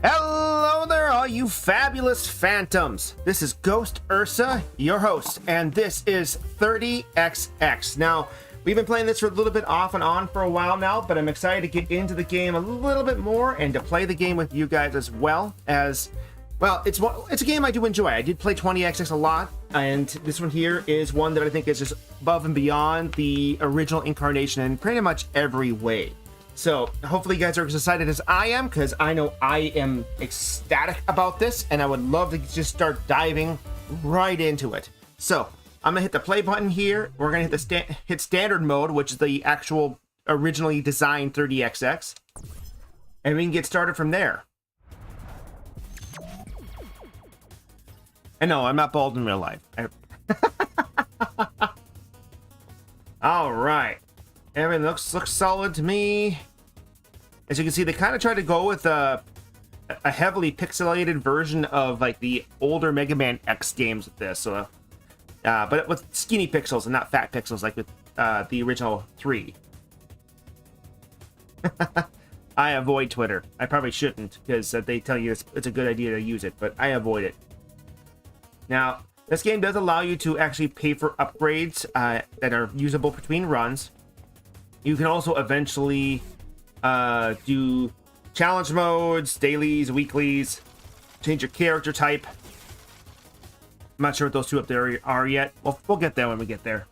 Hello there, all you fabulous phantoms. This is GhostUrsa, your host, and this is 30XX. Now, we've been playing this for a little bit off and on for a while now, but I'm excited to get into the game a little bit more and to play the game with you guys as well. As well, it's a game I do enjoy. I did play 20XX a lot, and this one here is one that I think is just above and beyond the original incarnation in pretty much every way. So hopefully you guys are as excited as I am, because I know I am ecstatic about this, and I would love to just start diving right into it. So I'm gonna hit the play button here. We're gonna hit standard mode, which is the actual originally designed 30XX, and we can get started from there. And no, I'm not bald in real life. All right. Everything looks solid to me. As you can see, they kind of tried to go with a heavily pixelated version of like the older Mega Man X games with this, but with skinny pixels and not fat pixels like with the original 3. I avoid Twitter. I probably shouldn't, because they tell you it's a good idea to use it, but I avoid it. Now, this game does allow you to actually pay for upgrades that are usable between runs. You can also eventually do challenge modes, dailies, weeklies, change your character type. I'm not sure what those two up there are yet. Well, we'll get there when we get there.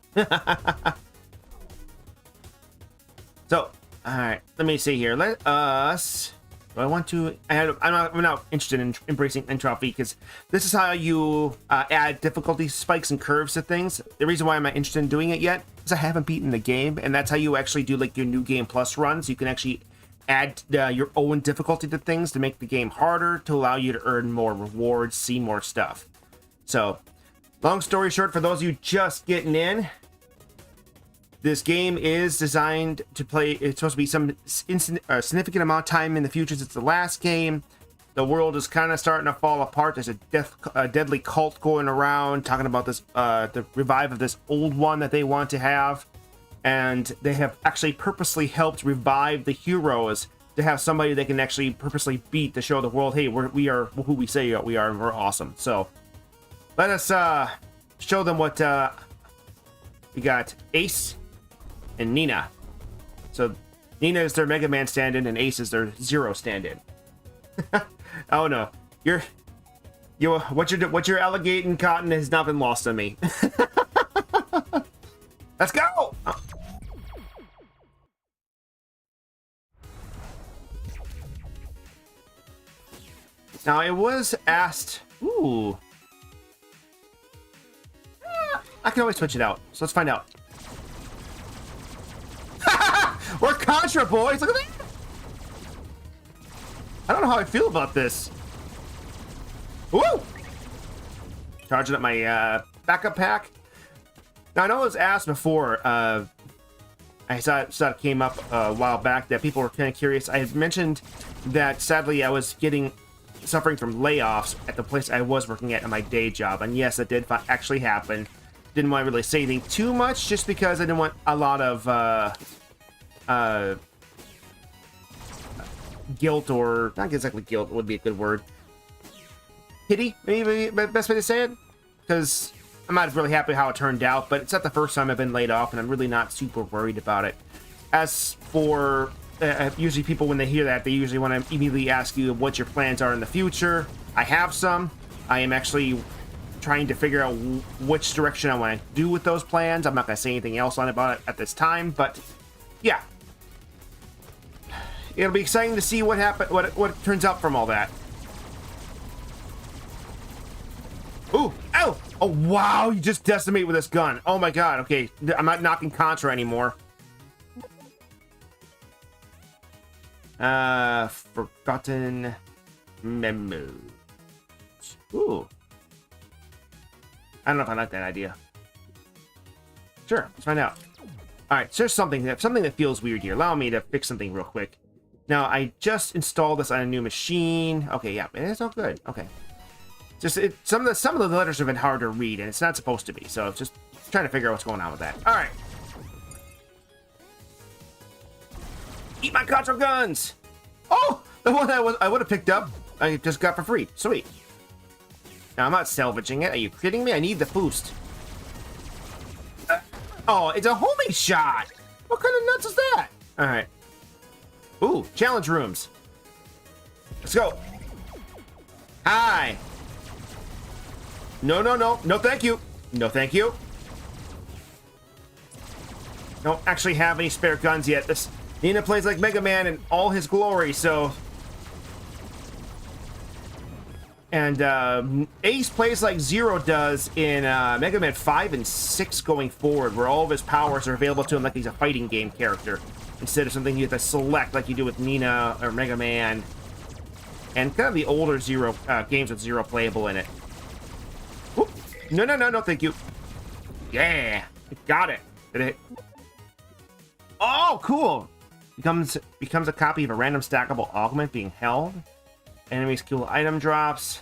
So, all right, let me see here. Let us... I want to... I'm not interested in embracing entropy, because this is how you add difficulty spikes and curves to things. The reason why I'm not interested in doing it yet is I haven't beaten the game, and that's how you actually do like your New Game Plus runs. You can actually add your own difficulty to things to make the game harder, to allow you to earn more rewards, see more stuff. So, long story short, for those of you just getting in, this game is designed to play. It's supposed to be some significant amount of time in the future since the last game. The world is kind of starting to fall apart. There's a deadly cult going around talking about this, the revive of this old one that they want to have. And they have actually purposely helped revive the heroes to have somebody they can actually purposely beat to show the world, hey, we are who we say we are, and we're awesome. So let us show them what we got. Ace and Nina. So Nina is their Mega Man stand-in, and Ace is their Zero stand-in. Oh no, what you're alligating, Cotton, has not been lost on me. Let's go. Oh. Now it was asked. Ooh. I can always switch it out, so let's find out. We're Contra, boys! Look at that! I don't know how I feel about this. Woo! Charging up my backup pack. Now, I know it was asked before. I saw it came up a while back that people were kind of curious. I had mentioned that, sadly, I was suffering from layoffs at the place I was working at in my day job. And yes, that did actually happen. Didn't want to really say anything too much, just because I didn't want a lot of guilt, or not exactly guilt would be a good word. Pity, maybe the best way to say it, because I'm not really happy how it turned out, but it's not the first time I've been laid off, and I'm really not super worried about it. As for usually people, when they hear that, they usually want to immediately ask you what your plans are in the future. I have some. I am actually trying to figure out which direction I want to do with those plans. I'm not going to say anything else about it at this time, but yeah, it'll be exciting to see what turns out from all that. Ooh, ow! Oh wow, you just decimate with this gun. Oh my god. Okay, I'm not knocking Contra anymore. Forgotten memos. Ooh. I don't know if I like that idea. Sure, let's find out. All right, so there's something that feels weird here. Allow me to fix something real quick. Now, I just installed this on a new machine. Okay, yeah, it's all good. Okay, just some of the letters have been hard to read, and it's not supposed to be. So just trying to figure out what's going on with that. All right, eat my Contra guns. Oh, the one I would have picked up I just got for free. Sweet. Now, I'm not salvaging it. Are you kidding me? I need the boost. Oh, it's a homing shot. What kind of nuts is that? All right. Ooh, challenge rooms. Let's go. Hi. No, no, no. No, thank you. No, thank you. Don't actually have any spare guns yet. This Nina plays like Mega Man in all his glory, so... And Ace plays like Zero does in Mega Man 5 and 6 going forward, where all of his powers are available to him like he's a fighting game character, instead of something you have to select like you do with Nina or Mega Man, and kind of the older Zero games with Zero playable in it. Whoop. No, no, no, no, thank you. Yeah, got it. Did it? Oh, cool. Becomes a copy of a random stackable augment being held. Enemies cool item drops.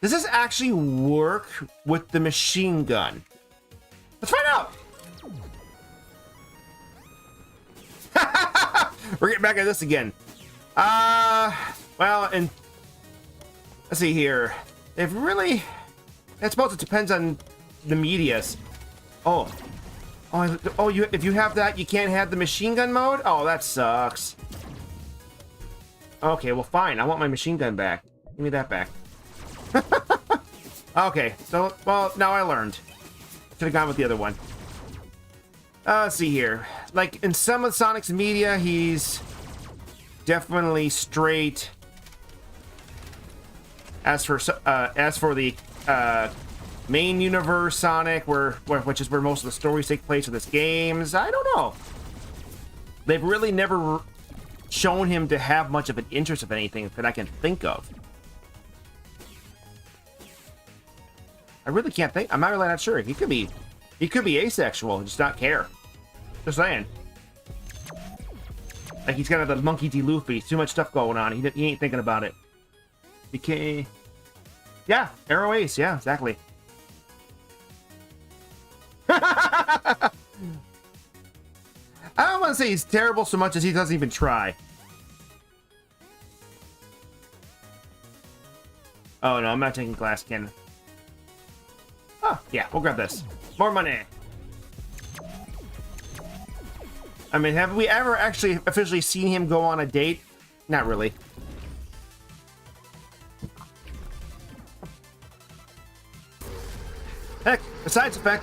Does this actually work with the machine gun? Let's find out. We're getting back at this again. Well, and let's see here. If really, I suppose it depends on the medias. Oh, if you have that, you can't have the machine gun mode? Oh, that sucks. Okay, well, fine. I want my machine gun back. Give me that back. Okay, so, well, now I learned. Should have gone with the other one. Let's see here. Like, in some of Sonic's media, he's definitely straight. As for the main universe Sonic, which is where most of the stories take place of this games, I don't know. They've really never shown him to have much of an interest of anything that I can think of. I really can't think. I'm not really not sure. He could be asexual, just not care. Just saying. Like he's kind of the monkey D. Luffy. Too much stuff going on. He ain't thinking about it. BK. Yeah, Arrow Ace. Yeah, exactly. I don't want to say he's terrible so much as he doesn't even try. Oh no, I'm not taking glass cannon. Oh, yeah, we'll grab this. More money. I mean, have we ever actually officially seen him go on a date? Not really. Heck, besides the fact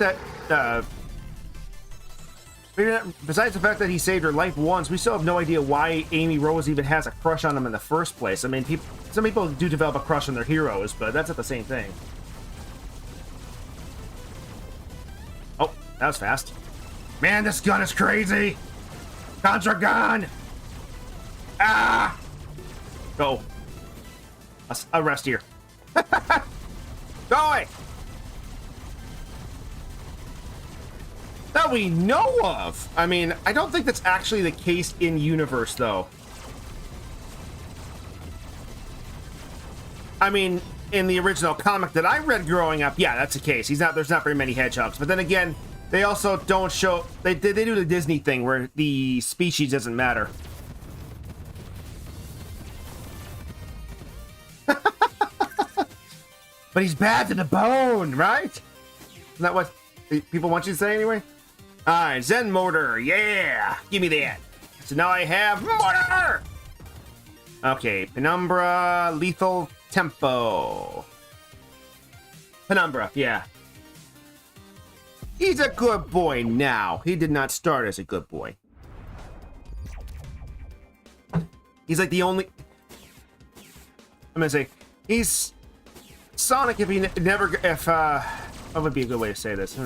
that he saved her life once, we still have no idea why Amy Rose even has a crush on him in the first place. I mean, some people do develop a crush on their heroes, but that's not the same thing. Oh, that was fast. Man, this gun is crazy! Contra gun! Ah! Go. A rest here. Go away! That we know of. I mean, I don't think that's actually the case in universe, though. I mean, in the original comic that I read growing up, yeah, that's the case. There's not very many hedgehogs. But then again, they also don't show. They do the Disney thing where the species doesn't matter. But he's bad to the bone, right? Isn't that what people want you to say anyway? Alright, Zen Mortar, yeah! Give me that. So now I have Mortar! Okay, Penumbra, Lethal Tempo. Penumbra, yeah. He's a good boy now. He did not start as a good boy. He's like the only... I'm gonna say, he's Sonic if he never... What would be a good way to say this?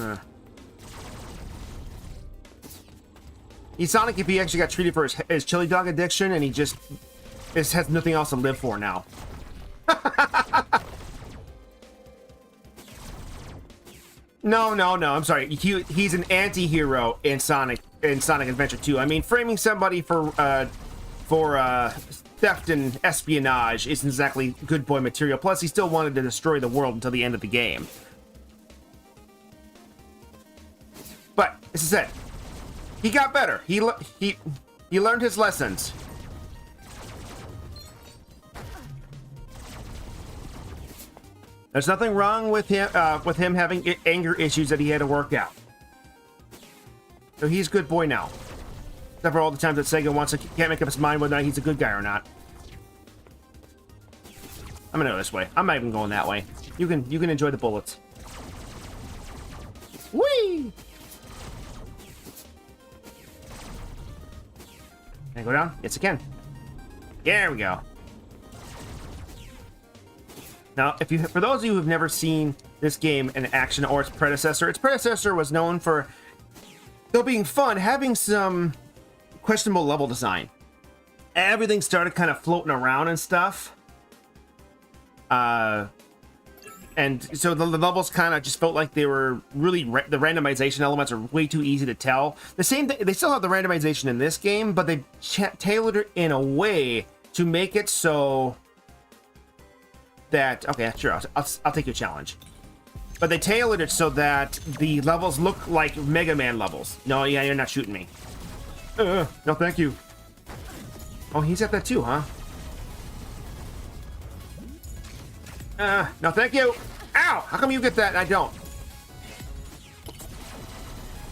He's Sonic if he actually got treated for his chili dog addiction and he just has nothing else to live for now. No, I'm sorry. He's an anti-hero in Sonic Adventure 2. I mean, framing somebody for theft and espionage isn't exactly good boy material. Plus, he still wanted to destroy the world until the end of the game. But this is it. He got better. He learned his lessons. There's nothing wrong with him having anger issues that he had to work out. So he's a good boy now. Except for all the times that Sega can't make up his mind whether or not he's a good guy or not. I'm gonna go this way. I'm not even going that way. You can enjoy the bullets. Whee! Can I go down? Yes, I can. There we go. Now, for those of you who've never seen this game in action or its predecessor was known for, though being fun, having some questionable level design. Everything started kind of floating around and stuff. And so the levels kind of just felt like they were really, the randomization elements are way too easy to tell. The same thing, they still have the randomization in this game, but they tailored it in a way to make it so that, okay, sure, I'll take your challenge. But they tailored it so that the levels look like Mega Man levels. No, yeah, you're not shooting me. No, thank you. Oh, he's at that too, huh? No, thank you. Ow! How come you get that and I don't?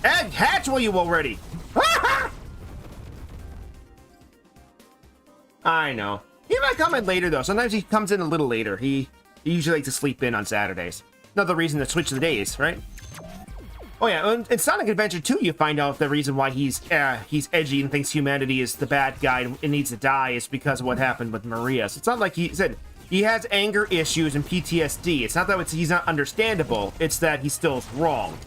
Ed, hatch will you already? I know. He might come in later, though. Sometimes he comes in a little later. He usually likes to sleep in on Saturdays. Another reason to switch the days, right? Oh, yeah. In Sonic Adventure 2, you find out the reason why he's edgy and thinks humanity is the bad guy and needs to die is because of what happened with Maria. So it's not like he said he has anger issues and PTSD. It's not that he's not understandable. It's that he still is wrong.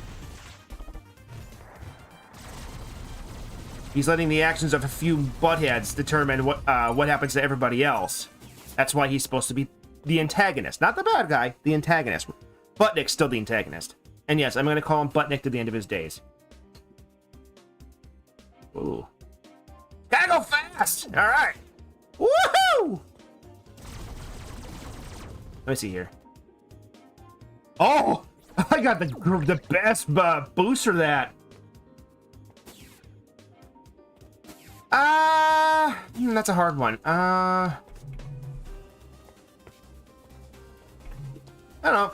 He's letting the actions of a few buttheads determine what happens to everybody else. That's why he's supposed to be the antagonist. Not the bad guy, the antagonist. Buttnick's still the antagonist. And yes, I'm going to call him Buttnick to the end of his days. Ooh. Gotta go fast! Alright. Woohoo! Let me see here. Oh! I got the best boost for that. That's a hard one. I don't know.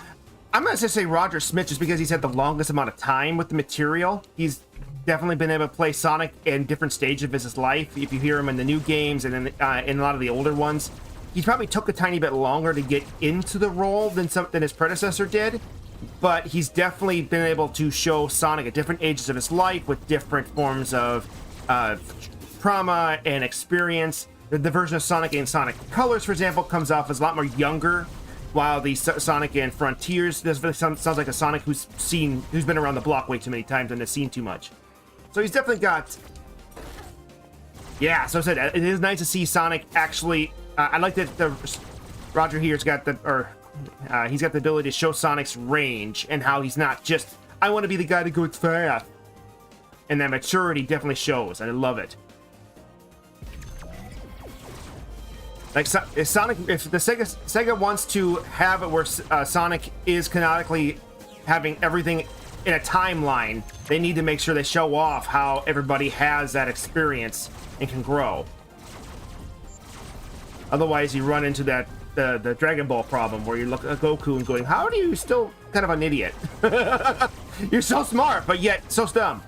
I'm gonna just say Roger Smith just because he's had the longest amount of time with the material. He's definitely been able to play Sonic in different stages of his life. If you hear him in the new games and in a lot of the older ones, he probably took a tiny bit longer to get into the role than his predecessor did. But he's definitely been able to show Sonic at different ages of his life with different forms of trauma and experience. The version of Sonic in Sonic Colors, for example, comes off as a lot more younger, while the Sonic in Frontiers sounds like a Sonic who's been around the block way too many times and has seen too much. So he's definitely got, yeah. So I said it is nice to see Sonic actually. I like that Roger here's got he's got the ability to show Sonic's range and how he's not just I want to be the guy that goes fast, and that maturity definitely shows. I love it. Like if the Sega wants to have it where Sonic is canonically having everything in a timeline, they need to make sure they show off how everybody has that experience and can grow. Otherwise, you run into that the Dragon Ball problem where you look at Goku and going, "How are you still kind of an idiot? You're so smart, but yet so dumb."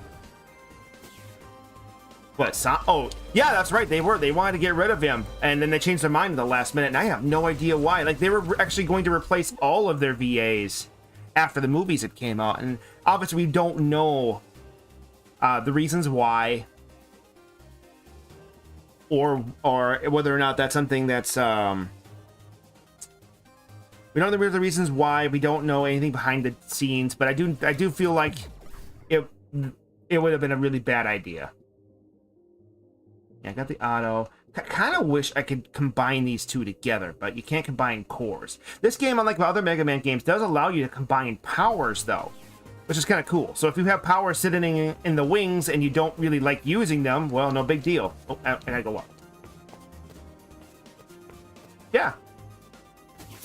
What? Oh, yeah, that's right. They wanted to get rid of him, and then they changed their mind at the last minute, and I have no idea why. Like, they were actually going to replace all of their VAs after the movies had came out, and obviously we don't know the reasons why, or whether or not that's something that's we don't know the reasons why. We don't know anything behind the scenes, but I do feel like it would have been a really bad idea. Yeah, I got the auto. I kind of wish I could combine these two together, but you can't combine cores. This game, unlike other Mega Man games, does allow you to combine powers, though, which is kind of cool. So if you have powers sitting in the wings and you don't really like using them, well, no big deal. Oh, I gotta go up. Yeah.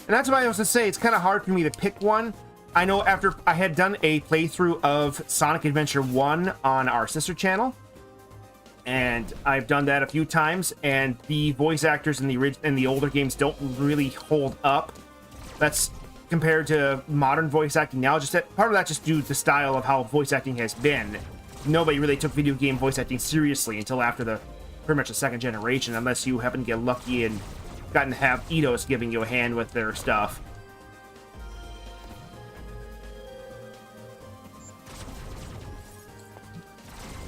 And that's why I was to say, it's kind of hard for me to pick one. I know after I had done a playthrough of Sonic Adventure 1 on our sister channel, and I've done that a few times, and the voice actors in the older games don't really hold up. That's compared to modern voice acting now. Just that part of that just due to the style of how voice acting has been. Nobody really took video game voice acting seriously until after the pretty much the second generation, unless you happen to get lucky and gotten to have Eidos giving you a hand with their stuff.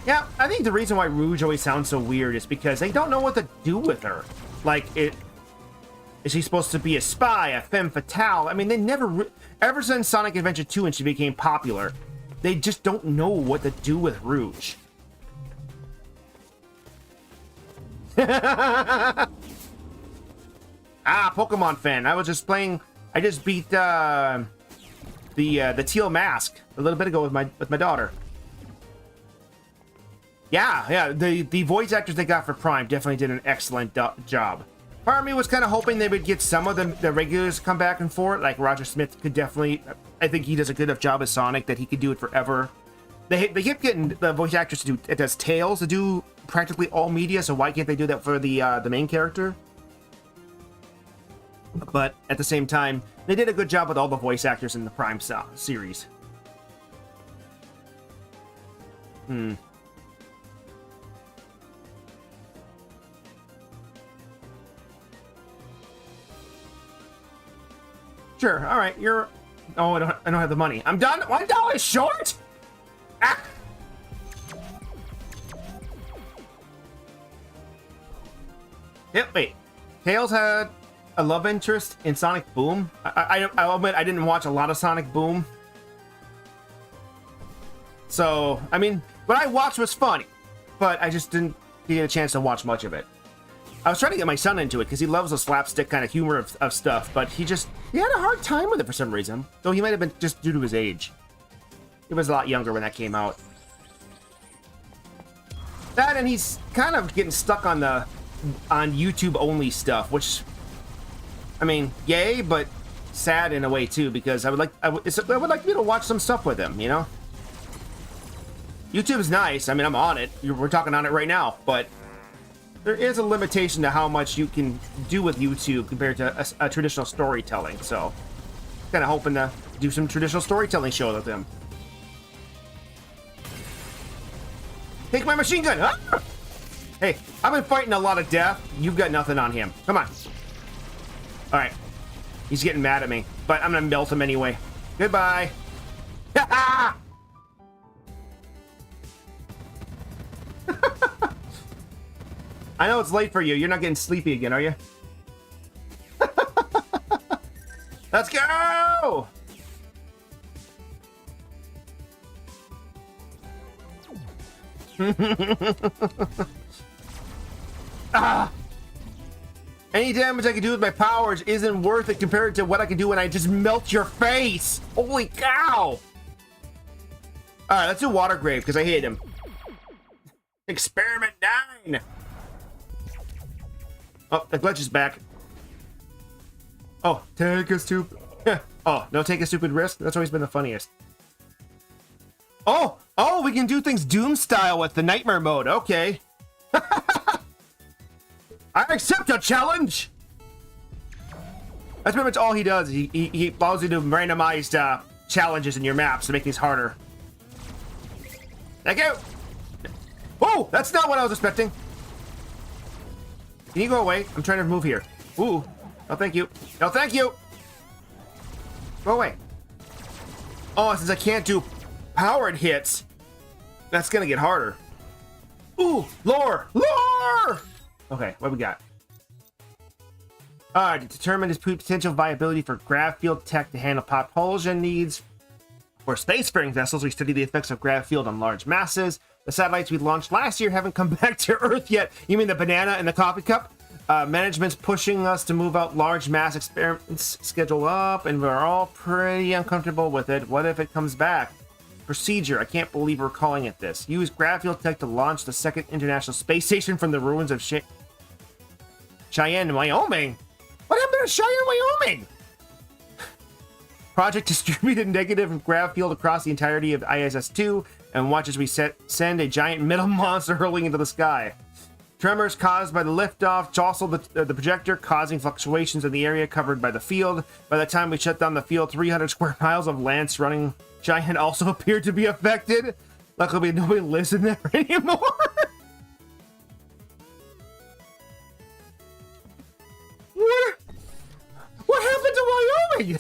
Yeah, I think the reason why Rouge always sounds so weird is because they don't know what to do with her. Like, is she supposed to be a spy, a femme fatale? I mean, they never... Ever since Sonic Adventure 2 and she became popular, they just don't know what to do with Rouge. Ah, Pokemon fan. I was just playing... I just beat the Teal Mask a little bit ago with my daughter. Yeah, the voice actors they got for Prime definitely did an excellent job. Part of me was kind of hoping they would get some of the regulars to come back and forth. Like Roger Smith could definitely, I think he does a good enough job as Sonic that he could do it forever. They keep getting the voice actors to do, it does Tails to do practically all media, so why can't they do that for the main character? But at the same time, they did a good job with all the voice actors in the Prime series. Sure, all right, you're... Oh, I don't have the money. I'm done. $1 short? Ah! Yep, wait. Tails had a love interest in Sonic Boom. I'll admit I didn't watch a lot of Sonic Boom. So, I mean, what I watched was funny, but I just didn't get a chance to watch much of it. I was trying to get my son into it because he loves the slapstick kind of humor of stuff, but he had a hard time with it for some reason. Though he might have been just due to his age. He was a lot younger when that came out. That, and he's kind of getting stuck on YouTube only stuff, which, I mean, yay, but sad in a way too, because I would like to be able to watch some stuff with him, you know? YouTube's nice. I mean, I'm on it. We're talking on it right now, but there is a limitation to how much you can do with YouTube compared to a traditional storytelling. So, kind of hoping to do some traditional storytelling shows with him. Take my machine gun! Ah! Hey, I've been fighting a lot of death. You've got nothing on him. Come on. All right. He's getting mad at me, but I'm gonna melt him anyway. Goodbye. Ha I know it's late for you. You're not getting sleepy again, are you? Let's go! Ah! Any damage I can do with my powers isn't worth it compared to what I can do when I just melt your face! Holy cow! Alright, let's do Water Grave, because I hate him. Experiment 9! Oh, the glitch is back. Oh, take a stupid... Oh, no, take a stupid risk? That's always been the funniest. Oh, we can do things Doom style with the Nightmare mode. Okay. I accept your challenge! That's pretty much all he does. He allows you to randomized challenges in your maps to make things harder. Thank you! Whoa, that's not what I was expecting. Can you go away? I'm trying to move here. Ooh. No, thank you. No, thank you! Go away. Oh, since I can't do powered hits, that's gonna get harder. Ooh, lore! Lore! Okay, what we got? Alright, to determine its potential viability for grav field tech to handle propulsion needs. For spacefaring vessels, we study the effects of grav field on large masses. The satellites we launched last year haven't come back to Earth yet. You mean the banana and the coffee cup? Management's pushing us to move out large mass experiments schedule up, and we're all pretty uncomfortable with it. What if it comes back? Procedure. I can't believe we're calling it this. Use grav field tech to launch the second International Space Station from the ruins of Cheyenne, Wyoming. What happened to Cheyenne, Wyoming? Project distributed negative grav field across the entirety of ISS-2, and watch as we send a giant metal monster hurling into the sky. Tremors caused by the liftoff jostled the projector, causing fluctuations in the area covered by the field. By the time we shut down the field, 300 square miles of land surrounding Giant also appeared to be affected. Luckily, nobody lives in there anymore. What happened to Wyoming?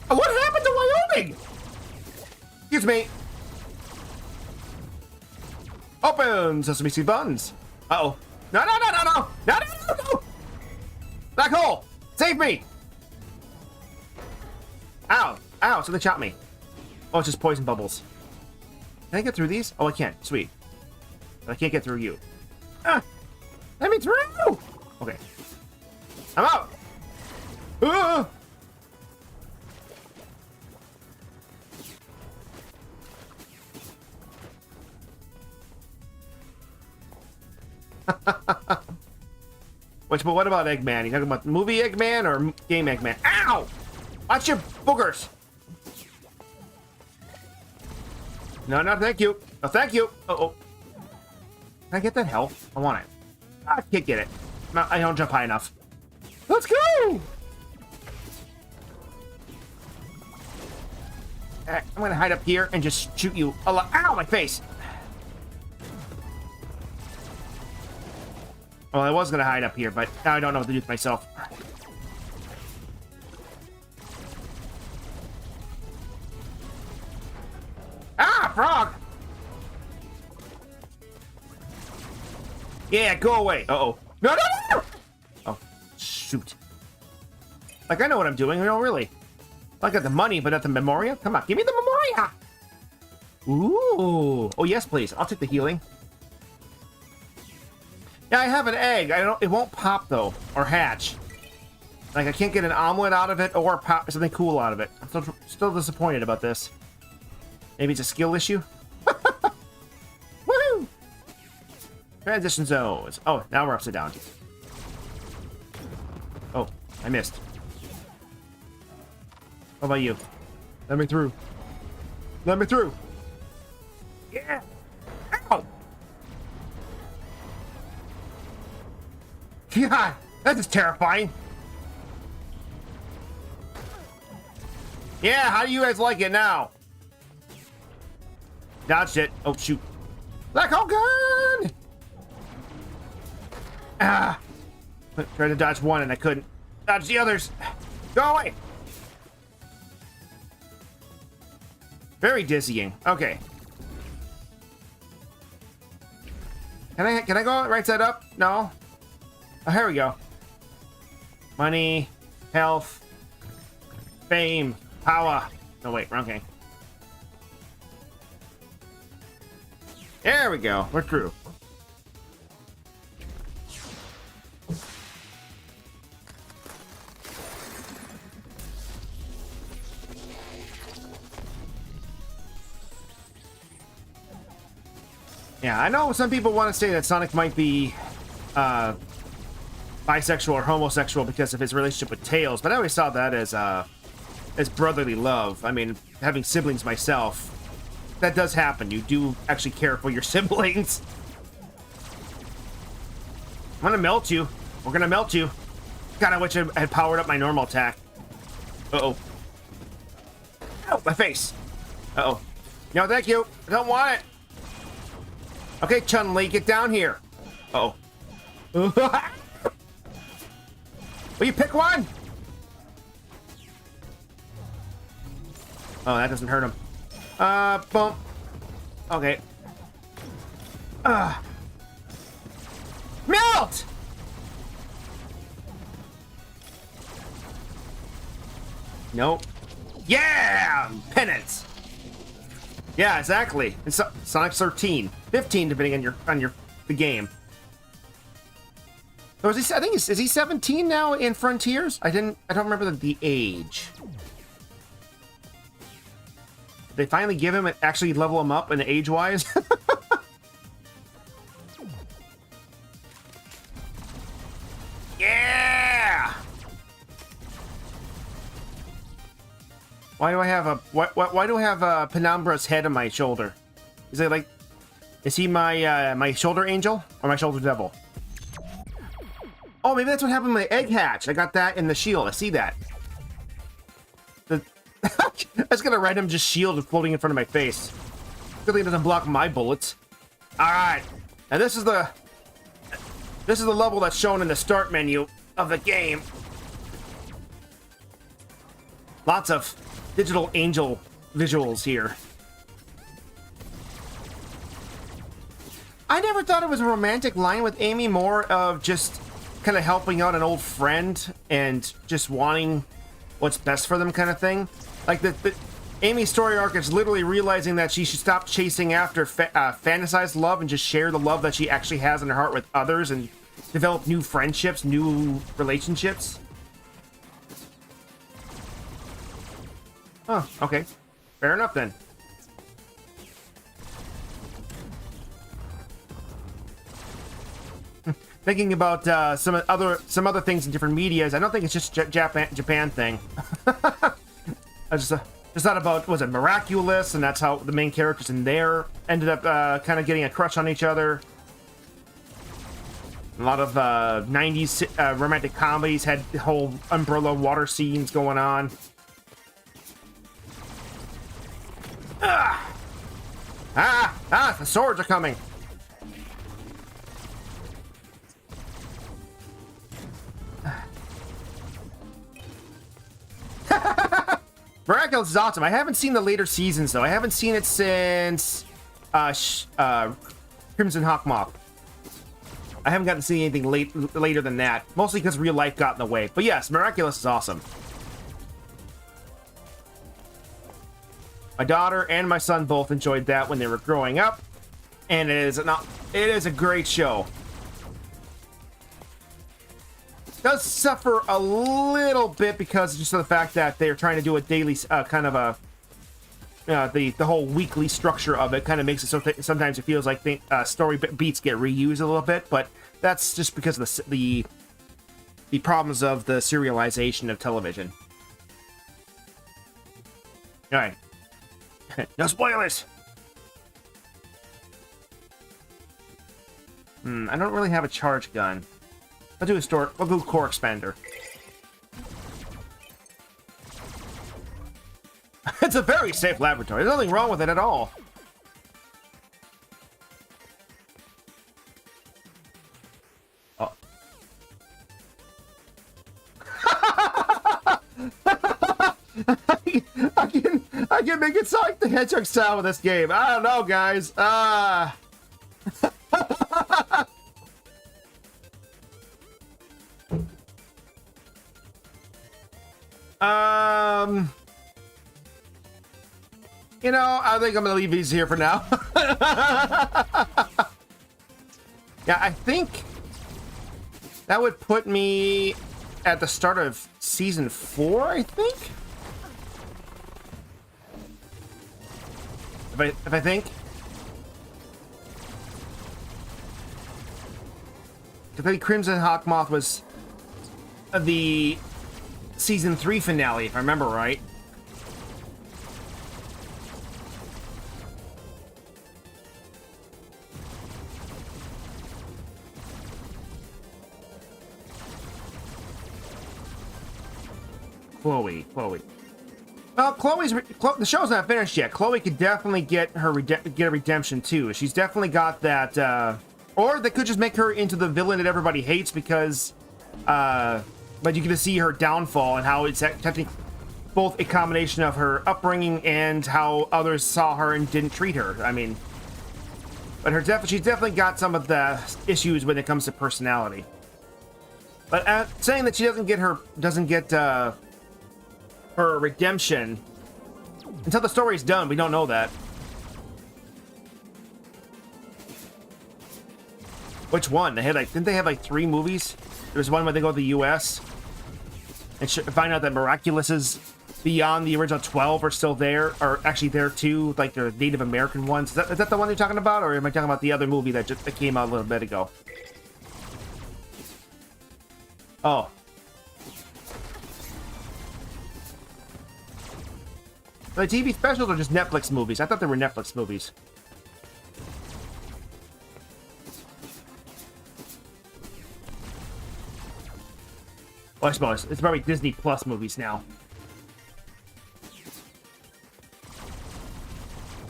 What happened to Wyoming? Excuse me. Open sesame seed buns. Uh-oh. No, no, no, no, no. No, no, no, no. Black hole. Save me. Ow. Ow, something shot me. Oh, it's just poison bubbles. Can I get through these? Oh, I can't. Sweet. But I can't get through you. Ah, let me through. Okay. I'm out. But what about Eggman? You talking about the movie Eggman or game Eggman? Ow! Watch your boogers. No, no, thank you. No, thank you. Uh-oh. Can I get that health? I want it. I can't get it. No, I don't jump high enough. Let's go! I'm gonna hide up here and just shoot you a lot. Ow, my face! Well, I was gonna hide up here, but now I don't know what to do with myself. Ah, frog! Yeah, go away. Uh-oh. No, no, no! Oh, shoot. Like, I know what I'm doing. No, really. I got the money, but not the Memoria. Come on, give me the Memoria! Ooh. Oh, yes, please. I'll take the healing. Yeah, I have an egg. It won't pop, though. Or hatch. Like, I can't get an omelet out of it or pop something cool out of it. I'm still disappointed about this. Maybe it's a skill issue? Woohoo! Transition zones. Oh, now we're upside down. Oh, I missed. How about you? Let me through. Let me through. Yeah. Ow! God, that is terrifying. Yeah, how do you guys like it now? Dodged it. Oh, shoot. Black hole gun! Ah! Tried to dodge one and I couldn't. Dodge the others. Go away! Very dizzying. Okay. Can I go right side up? No? Oh, here we go. Money, health, fame, power. No, wait, wrong game. There we go. We're through. Yeah, I know some people want to say that Sonic might be bisexual or homosexual because of his relationship with Tails, but I always saw that as brotherly love. I mean, having siblings myself, that does happen. You do actually care for your siblings. I'm gonna melt you. We're gonna melt you. God, I wish I had powered up my normal attack. Uh-oh. Ow, my face. Uh-oh. No, thank you. I don't want it. Okay, Chun-Li, get down here. Uh-oh. Will you pick one? Oh, that doesn't hurt him. Boom. Okay. Melt! Nope. Yeah! Penance! Yeah, exactly. It's Sonic 13. 15, depending on the game. So is he, I think is he 17 now in Frontiers? I don't remember the age. They finally give him actually level him up in age-wise. Yeah! Why do I have a why do I have a Penumbra's head on my shoulder? Is it like, is he my my shoulder angel or my shoulder devil? Oh, maybe that's what happened with my egg hatch. I got that in the shield. I see that. The I was gonna random just shield floating in front of my face. Good thing it doesn't block my bullets. All right, and this is the level that's shown in the start menu of the game. Lots of digital angel visuals here. I never thought it was a romantic line with Amy, more of just kind of helping out an old friend and just wanting what's best for them kind of thing. Like the Amy's story arc is literally realizing that she should stop chasing after fantasized love and just share the love that she actually has in her heart with others and develop new friendships, new relationships. Oh, okay. Fair enough then. Thinking about some other things in different medias, I don't think it's just Japan thing. I just thought about, was it Miraculous, and that's how the main characters in there ended up kind of getting a crush on each other. A lot of 90s romantic comedies had the whole umbrella water scenes going on. The swords are coming. Miraculous is awesome. I haven't seen the later seasons though. I haven't seen it since Crimson Hawkmoth. I haven't gotten to see anything later than that, mostly because real life got in the way. But yes, Miraculous is awesome. My daughter and my son both enjoyed that when they were growing up, and it is a great show. It does suffer a little bit because just of the fact that they're trying to do a daily kind of a the whole weekly structure of it kind of makes it so sometimes it feels like the story beats get reused a little bit, but that's just because of the problems of the serialization of television. All right. No spoilers. I don't really have a charge gun. I'll do I'll do core expander. It's a very safe laboratory. There's nothing wrong with it at all. Oh. I can make it Sonic the Hedgehog style with this game. I don't know, guys. You know, I think I'm gonna leave these here for now. Yeah, I think that would put me at the start of season 4, I think. If I think. I think Crimson Hawkmoth was the season 3 finale, if I remember right. Chloe. Well, the show's not finished yet. Chloe could definitely get a redemption too. She's definitely got that. Or they could just make her into the villain that everybody hates because, but you get to see her downfall and how it's technically both a combination of her upbringing and how others saw her and didn't treat her. I mean, but she's definitely got some of the issues when it comes to personality. But saying that she doesn't get her redemption until the story's done, we don't know that. Which one? They had didn't they have 3 movies? There was one where they go to the U.S. and find out that Miraculous's beyond the original 12 are still there, or actually there too, like the Native American ones. Is that the one you're talking about, or am I talking about the other movie that came out a little bit ago? Oh. The TV specials are just Netflix movies. I thought they were Netflix movies. Well, I suppose it's probably Disney Plus movies now.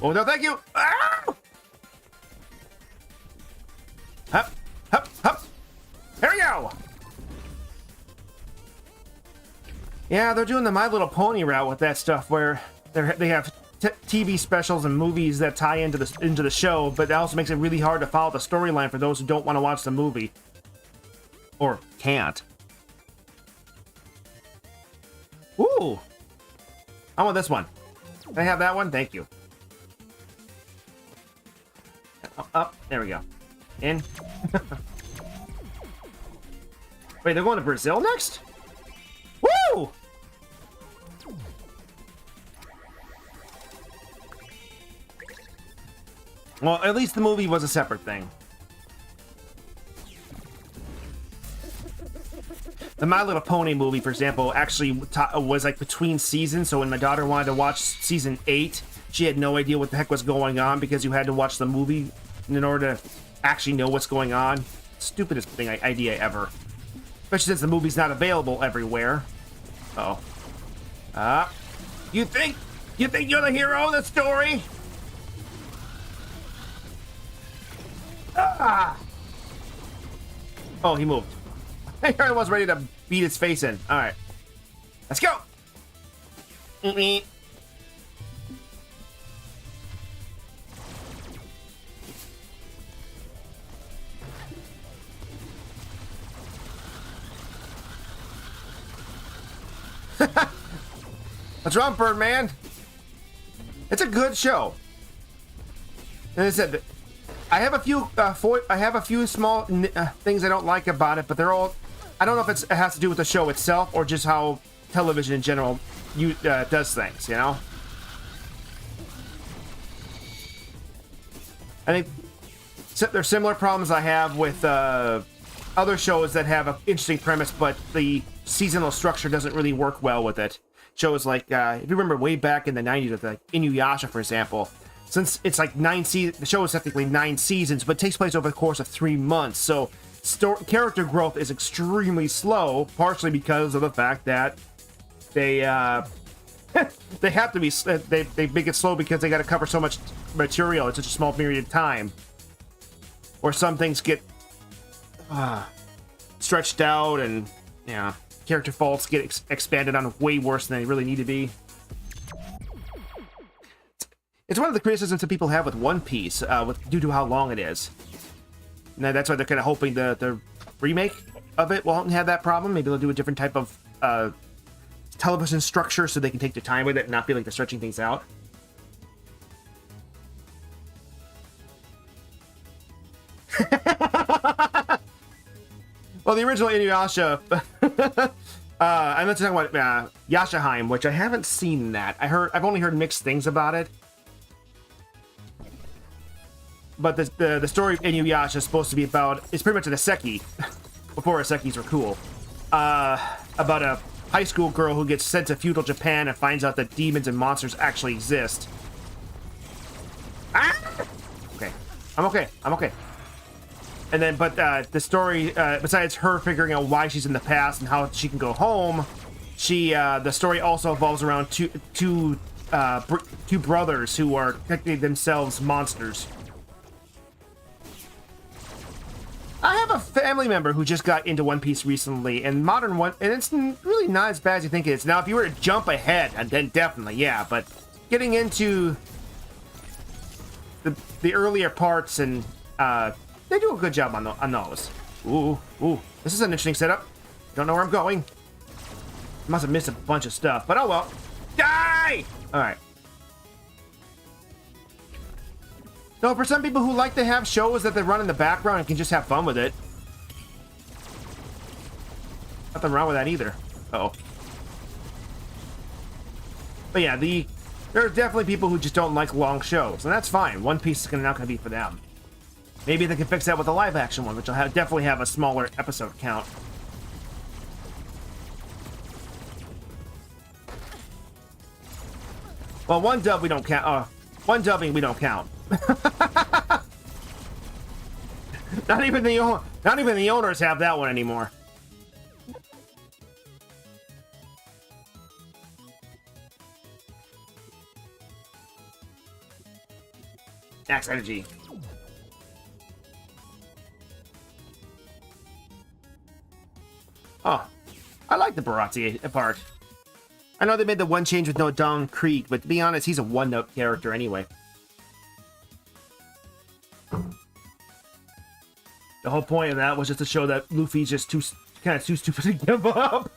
Oh no, thank you! Ah! Hup, hup, hup! Here we go! Yeah, they're doing the My Little Pony route with that stuff, where they have TV specials and movies that tie into the show, but that also makes it really hard to follow the storyline for those who don't want to watch the movie. Or can't. Ooh! I want this one. Can I have that one? Thank you. Up. There we go. In. Wait, they're going to Brazil next? Woo! Well, at least the movie was a separate thing. The My Little Pony movie, for example, actually was like between seasons, so when my daughter wanted to watch season 8, she had no idea what the heck was going on because you had to watch the movie in order to actually know what's going on. Stupidest idea ever. Especially since the movie's not available everywhere. Uh oh. You think you're the hero of the story? Ah! Oh, he moved. Here I was ready to beat his face in. Alright. Let's go! What's wrong, Birdman? It's a good show. And I said, I have a few small things I don't like about it, but they're all. I don't know if it has to do with the show itself or just how television in general does things. You know. I think there's similar problems I have with other shows that have an interesting premise, but the seasonal structure doesn't really work well with it. Shows like, if you remember way back in the 90s with like Inuyasha, for example, since it's like 9 seasons, the show is technically 9 seasons, but takes place over the course of 3 months, so character growth is extremely slow, partially because of the fact that they they have to be, they make it slow because they got to cover so much material in such a small period of time, or some things get stretched out, and yeah, character faults get expanded on way worse than they really need to be. It's one of the criticisms that people have with One Piece, due to how long it is. And that's why they're kind of hoping the remake of it won't have that problem. Maybe they'll do a different type of television structure so they can take their time with it and not feel like they're stretching things out. Well, the original Inuyasha, I'm not talking about Yashaheim, which I haven't seen that. I've only heard mixed things about it. But the story of Inuyasha is supposed to be about, it's pretty much an isekai, before isekais were cool, about a high school girl who gets sent to feudal Japan and finds out that demons and monsters actually exist. Ah! Okay, I'm okay. And then, but the story, besides her figuring out why she's in the past and how she can go home, the story also evolves around two brothers who are technically themselves monsters. I have a family member who just got into One Piece recently, and and it's really not as bad as you think it is. Now, if you were to jump ahead, then definitely, yeah, but getting into the earlier parts, and they do a good job on those. Ooh, this is an interesting setup. Don't know where I'm going. Must have missed a bunch of stuff, but oh well. Die! Alright. So for some people who like to have shows that they run in the background and can just have fun with it. Nothing wrong with that either. Uh-oh. But yeah, there are definitely people who just don't like long shows, and that's fine. One Piece is not going to be for them. Maybe they can fix that with a live action one, which will definitely have a smaller episode count. Well, one dub we don't count. One dubbing we don't count. Not even the owners have that one anymore. Max energy. Oh, I like the Barati part. I know they made the one change with no Don Krieg, but to be honest, he's a one-note character anyway. The whole point of that was just to show that Luffy's just too stupid to give up.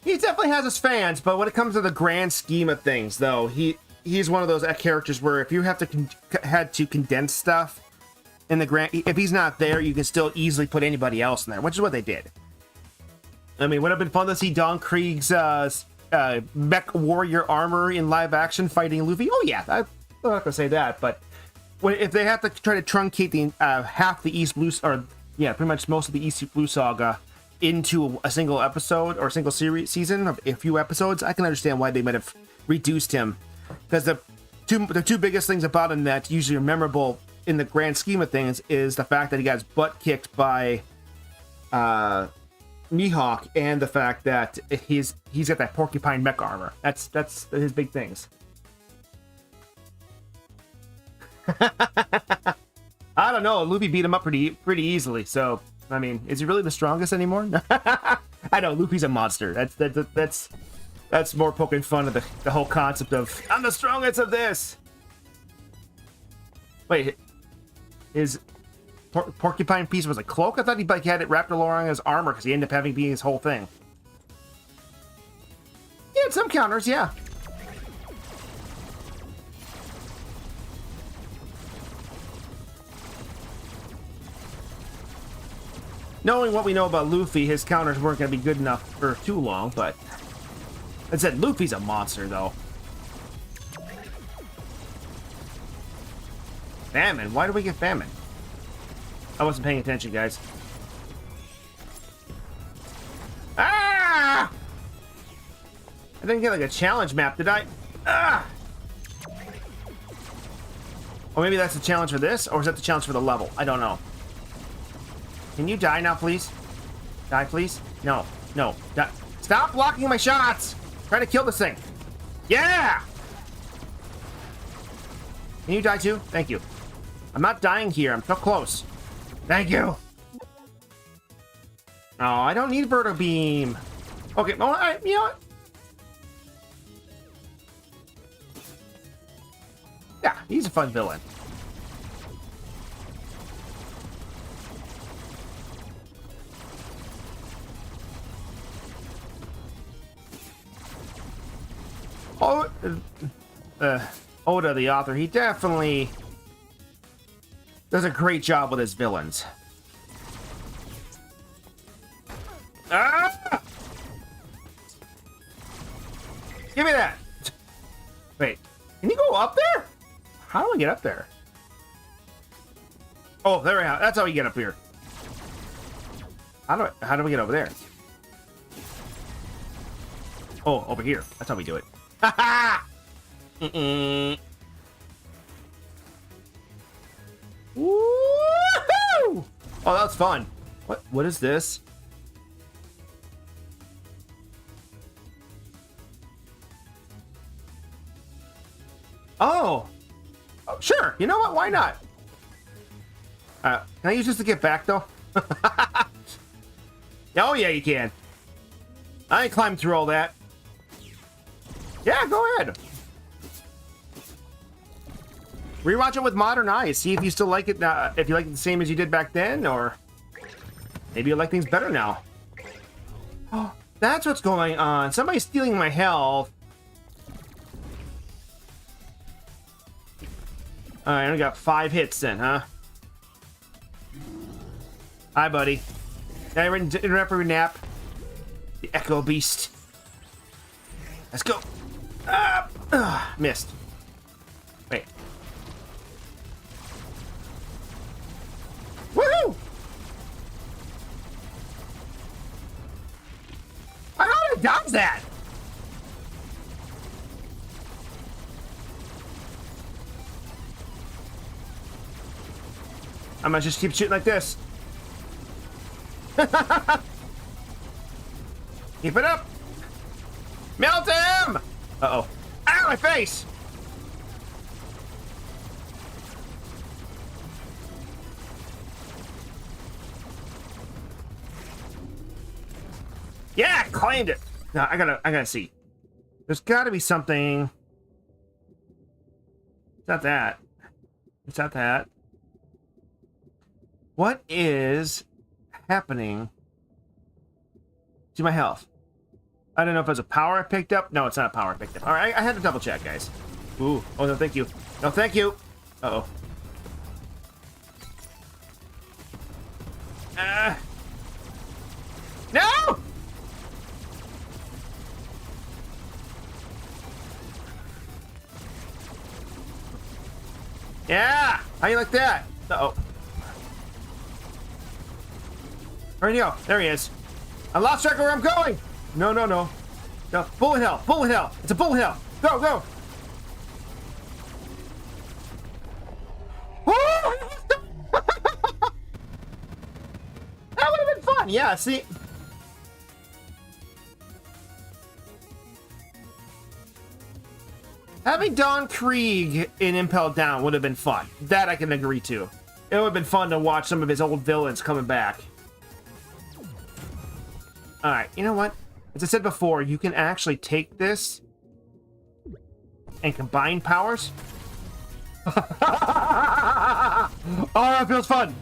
He definitely has his fans, but when it comes to the grand scheme of things, though, he's one of those characters where if you have to had to condense stuff in the grand, if he's not there, you can still easily put anybody else in there, which is what they did. I mean, would have been fun to see Don Krieg's mech warrior armor in live action fighting Luffy. Oh yeah, I'm not gonna say that, but if they have to try to truncate the half the East Blue, or yeah, pretty much most of the East Blue saga into a single episode or a single season of a few episodes, I can understand why they might have reduced him, because the two biggest things about him that usually are memorable in the grand scheme of things is the fact that he got his butt kicked by Mihawk, and the fact that he's got that porcupine mech armor. That's his big things. I don't know. Luffy beat him up pretty easily. So I mean, is he really the strongest anymore? I know Luffy's a monster. That's more poking fun of the whole concept of I'm the strongest of this. Wait, his porcupine piece was a cloak? I thought he had it wrapped along his armor because he ended up having being his whole thing. He had some counters, yeah. Knowing what we know about Luffy, his counters weren't going to be good enough for too long, but I said Luffy's a monster, though. Famine? Why do we get famine? I wasn't paying attention, guys. Ah! I didn't get like a challenge map, did I? Ah! Or maybe that's the challenge for this, or is that the challenge for the level? I don't know. Can you die now, please? Die, please? No. No. Die. Stop blocking my shots! I'm trying to kill this thing. Yeah! Can you die too? Thank you. I'm not dying here. I'm so close. Thank you. Oh, I don't need Verto Beam. Okay, well, you know what? Yeah, he's a fun villain. Oh, Oda, the author, he definitely does a great job with his villains. Ah! Give me that. Wait, can you go up there? How do I get up there? Oh, there we are. That's how we get up here. How do we get over there? Oh, over here. That's how we do it. Ha ha! Woohoo! Oh, that's fun. What is this? Oh, sure. You know what? Why not? Can I use this to get back though? Oh yeah, you can. I ain't climbed through all that. Yeah, go ahead. Rewatch it with modern eyes. See if you still like it. If you like it the same as you did back then, or maybe you like things better now. Oh, that's what's going on. Somebody's stealing my health. All right, I only got 5 hits then, huh? Hi, buddy. Did I interrupt your nap? The Echo Beast. Let's go. Missed. Wait. Woohoo! How did I dodge that? I'm gonna just keep shooting like this. Keep it up. Melt him! Uh-oh. Ow, my face! Yeah, claimed it. No, I gotta see. There's gotta be something. It's not that. It's not that. What is happening to my health? I don't know if it's a power I picked up. No, it's not a power I picked up. All right, I had to double check, guys. Ooh. Oh, no, thank you. No, thank you. Uh-oh. No! Yeah! How you like that? Uh-oh. Where'd he go? There he is. I lost track of where I'm going! No, no, no. No, bullet hell! Bullet hell! It's a bullet hell! Go, go! That would have been fun! Yeah, see? Having Don Krieg in Impel Down would have been fun. That I can agree to. It would have been fun to watch some of his old villains coming back. Alright, you know what? As I said before, you can actually take this and combine powers. Oh, that feels fun!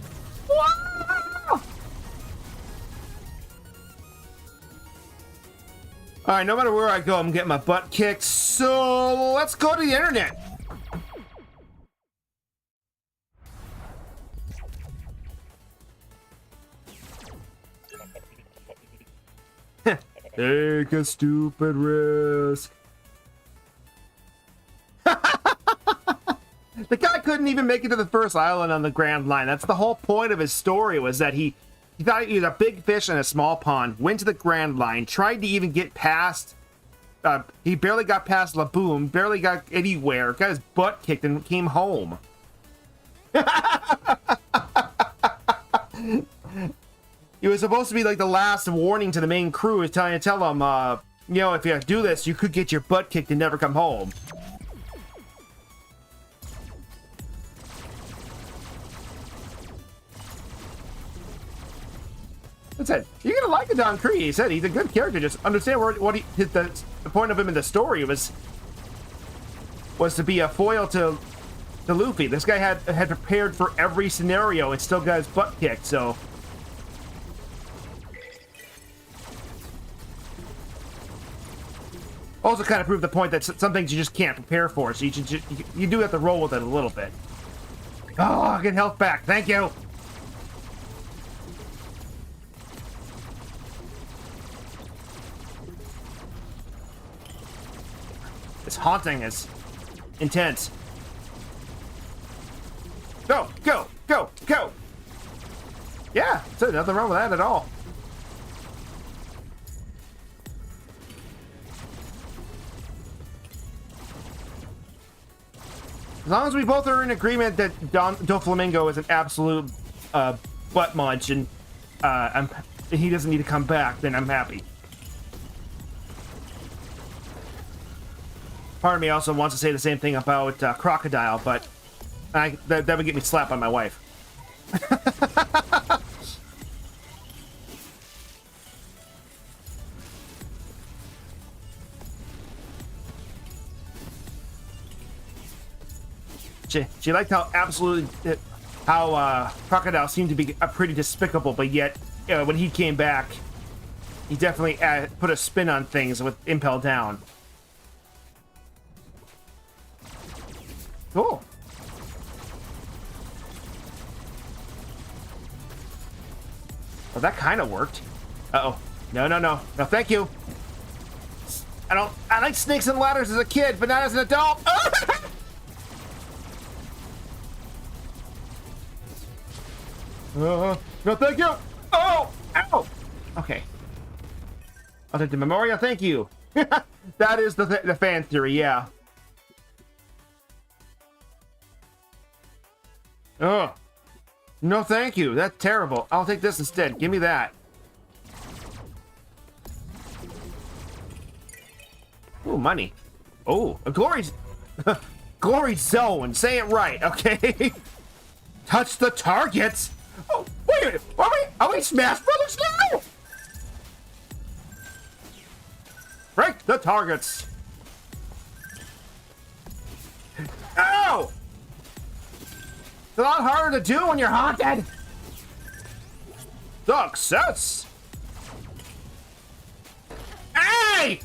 Wow! Alright, no matter where I go, I'm getting my butt kicked, so let's go to the internet! Take a stupid risk. The guy couldn't even make it to the first island on the Grand Line. That's the whole point of his story, was that he thought he was a big fish in a small pond, went to the Grand Line, tried to even get past... he barely got past Laboom, barely got anywhere, got his butt kicked and came home. It was supposed to be like the last warning to the main crew, is tell them, you know, if you do this, you could get your butt kicked and never come home. That's it. You're gonna like it, Don Krieg. He said he's a good character. Just understand what the point of him in the story was to be a foil to Luffy. This guy had prepared for every scenario and still got his butt kicked. So. Also kind of proved the point that some things you just can't prepare for, so you do have to roll with it a little bit. Oh, I get health back. Thank you. This haunting is intense. Go, go, go, go. Yeah, so nothing wrong with that at all. As long as we both are in agreement that Doflamingo is an absolute butt munch and he doesn't need to come back, then I'm happy. Part of me also wants to say the same thing about Crocodile, but that would get me slapped by my wife. She liked how Crocodile seemed to be pretty despicable, but yet when he came back, he definitely put a spin on things with Impel Down. Cool. Well, that kind of worked. Uh-oh. No, no, no. No, thank you. I like snakes and ladders as a kid, but not as an adult. No, thank you. Oh, ow. Okay. I'll take the memorial. Thank you. That is the fan theory, yeah. Oh. No, thank you. That's terrible. I'll take this instead. Give me that. Ooh, money. Oh, a glory... glory zone. Say it right, okay? Touch the targets. Oh, wait a minute. Are we Smash Brothers now? Break the targets. Ow! It's a lot harder to do when you're haunted. Success. Hey!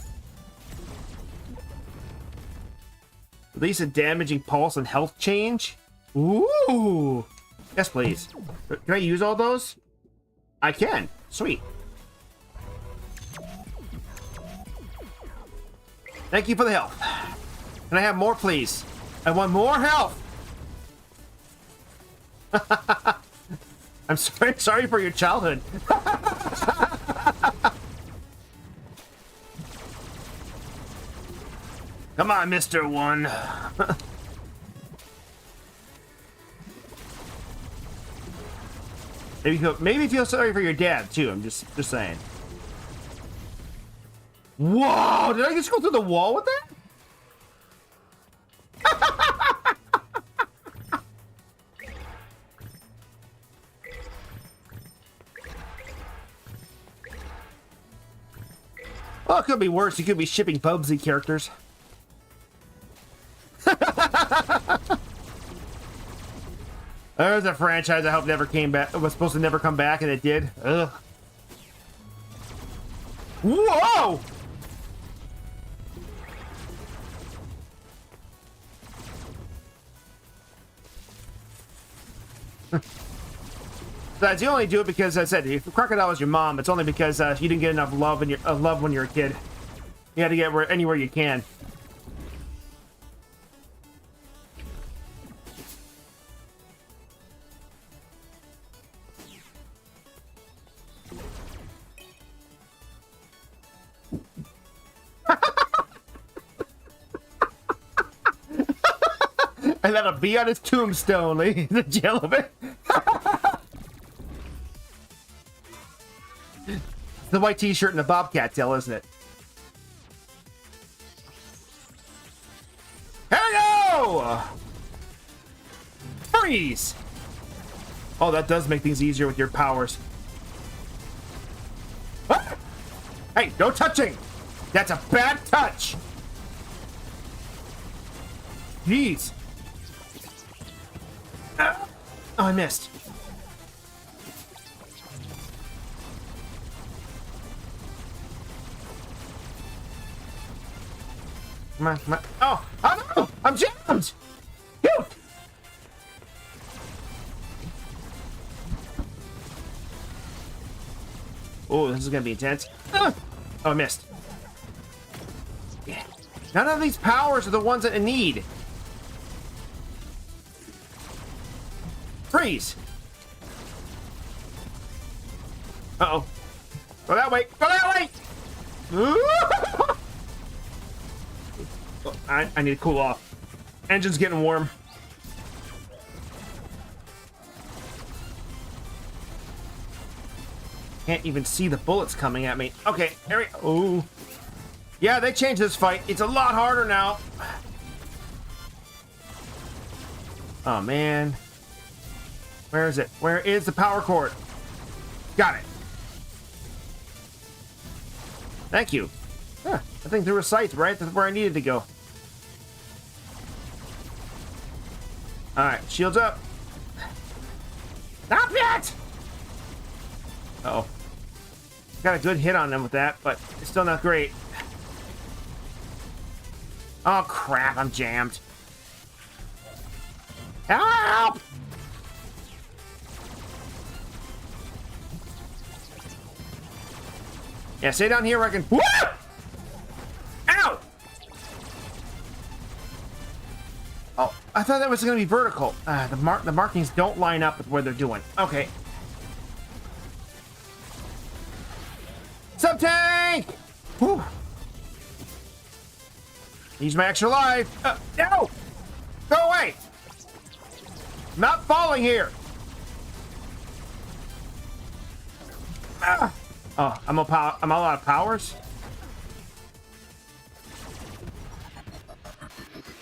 Release a damaging pulse and health change. Ooh. Yes, please. Can I use all those? I can. Sweet. Thank you for the health. Can I have more, please? I want more health. I'm sorry for your childhood. Come on, Mr. One. Maybe feel sorry for your dad too. I'm just saying. Whoa! Did I just go through the wall with that? Well, it could be worse. You could be shipping Bubsy characters. There's a franchise I hope never came back. It was supposed to never come back, and it did. Ugh. Whoa! You only do it because, as I said, if Crocodile is your mom, it's only because you didn't get enough love when you're a kid. You had to get anywhere you can. And that'll be on his tombstone, ladies and gentlemen. The white t-shirt and the bobcat tail, isn't it? Hello! Freeze! Oh, that does make things easier with your powers. Ah! Hey, no touching! That's a bad touch! Jeez. Oh, I missed. Come on, come on. Oh, oh no! I'm jammed! Cute! Oh, this is gonna be intense. Oh, I missed. Yeah. None of these powers are the ones that I need. Freeze! Uh-oh. Go that way! Go that way! Oh, I need to cool off. Engine's getting warm. Can't even see the bullets coming at me. Okay, here we go. Ooh. Yeah, they changed this fight. It's a lot harder now. Oh, man. Where is it? Where is the power cord? Got it. Thank you. Huh, I think there were sights, right? That's where I needed to go. Alright, shields up. Stop it! Uh-oh. Got a good hit on them with that, but it's still not great. Oh, crap, I'm jammed. Help! Yeah, stay down here where I can... Woo! Ow! Oh, I thought that was going to be vertical. The markings don't line up with what they're doing. Okay. Sub-tank! Whew. Use my extra life. No! Go away! I'm not falling here. Ah! Oh, I'm all out of powers.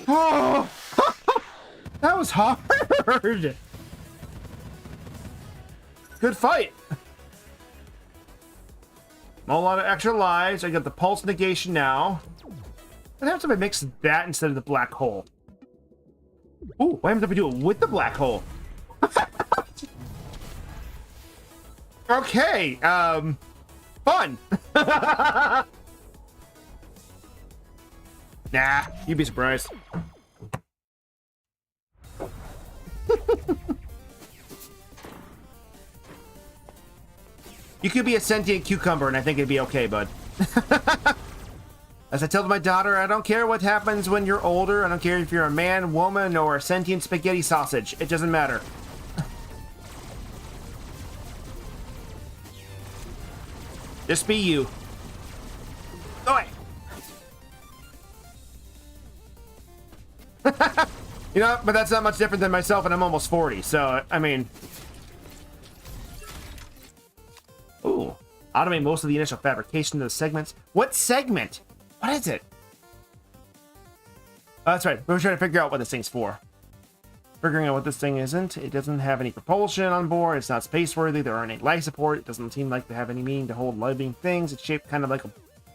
Oh, that was hard. Good fight. A lot of extra lives. I got the pulse negation now. What happens if I mix that instead of the black hole? Ooh, what happens if I do it with the black hole? Okay, fun. Nah, you'd be surprised. You could be a sentient cucumber and I think it'd be okay, bud. As I told my daughter, I don't care what happens when you're older. I don't care if you're a man, woman, or a sentient spaghetti sausage. It doesn't matter. Just be you. Oi! You know, but that's not much different than myself, and I'm almost 40, so, I mean... Ooh. Automate most of the initial fabrication of the segments. What segment? What is it? Oh, that's right. We're trying to figure out what this thing's for. Figuring out what this thing isn't. It doesn't have any propulsion on board. It's not space-worthy. There aren't any life support. It doesn't seem like to have any meaning to hold living things. It's shaped kind of like a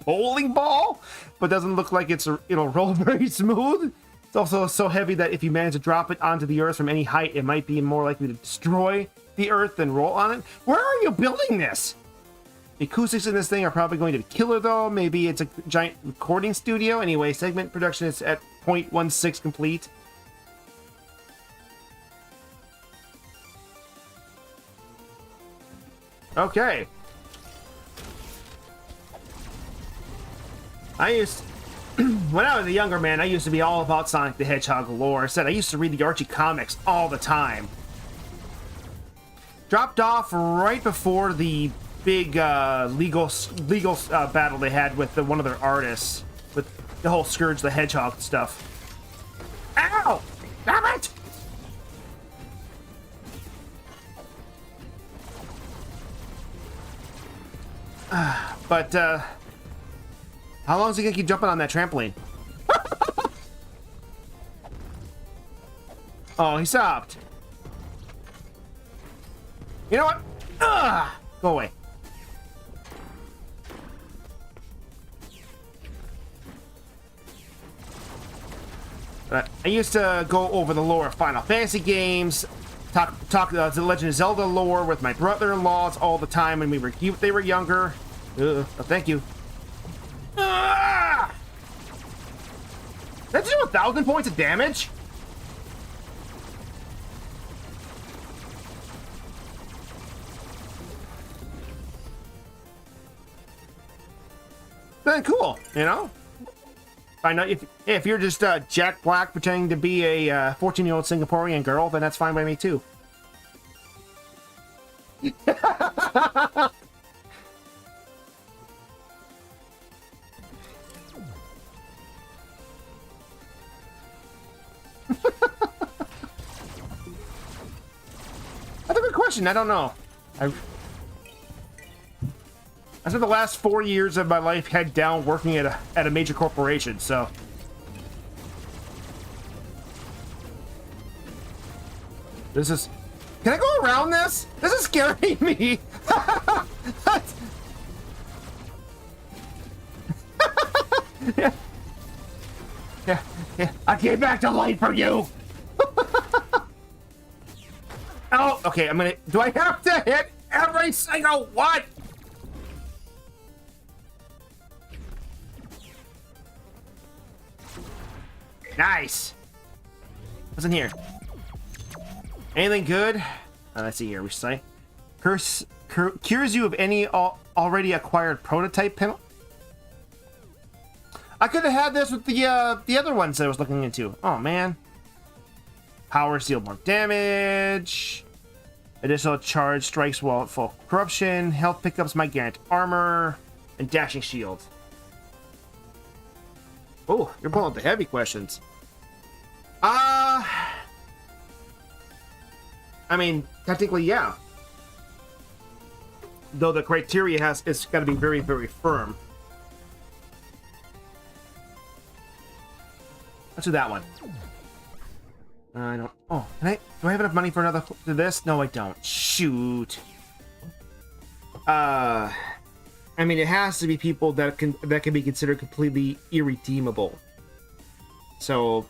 bowling ball, but doesn't look like it'll roll very smooth. It's also so heavy that if you manage to drop it onto the Earth from any height, it might be more likely to destroy the Earth than roll on it. Where are you building this? The acoustics in this thing are probably going to be killer, though. Maybe it's a giant recording studio. Anyway, segment production is at 0.16 complete. Okay. When I was a younger man, I used to be all about Sonic the Hedgehog lore. I said I used to read the Archie comics all the time. Dropped off right before the big legal battle they had with one of their artists, with the whole Scourge the Hedgehog stuff. Ow! Damn it! But how long is he gonna keep jumping on that trampoline? Oh, he stopped. You know what? Go away. I used to go over the lore of Final Fantasy games, talk the Legend of Zelda lore with my brother-in-laws all the time when they were younger. Oh, thank you. That do 1,000 points of damage? Then cool, you know? I know if you're just Jack Black pretending to be a 14-year-old Singaporean girl, then that's fine by me too. That's a good question. I don't know. I spent the last 4 years of my life head down working at a major corporation, so. This is... Can I go around this? This is scaring me! Yeah, I came back to life for you! Oh, okay, I'm gonna... Do I have to hit every single one? Nice. What's in here? Anything good? Let's see here. We say cures you of any already acquired prototype panel. I could have had this with the other ones I was looking into. Oh man. Power deal more damage. Additional charge strikes while at full corruption. Health pickups might grant armor and dashing shield. Oh, you're pulling up the heavy questions. I mean, technically, yeah. though the criteria it's got to be very, very firm. Let's do that one. I don't. Oh, do I have enough money for another to this? No, I don't. Shoot. I mean, it has to be people that can be considered completely irredeemable. So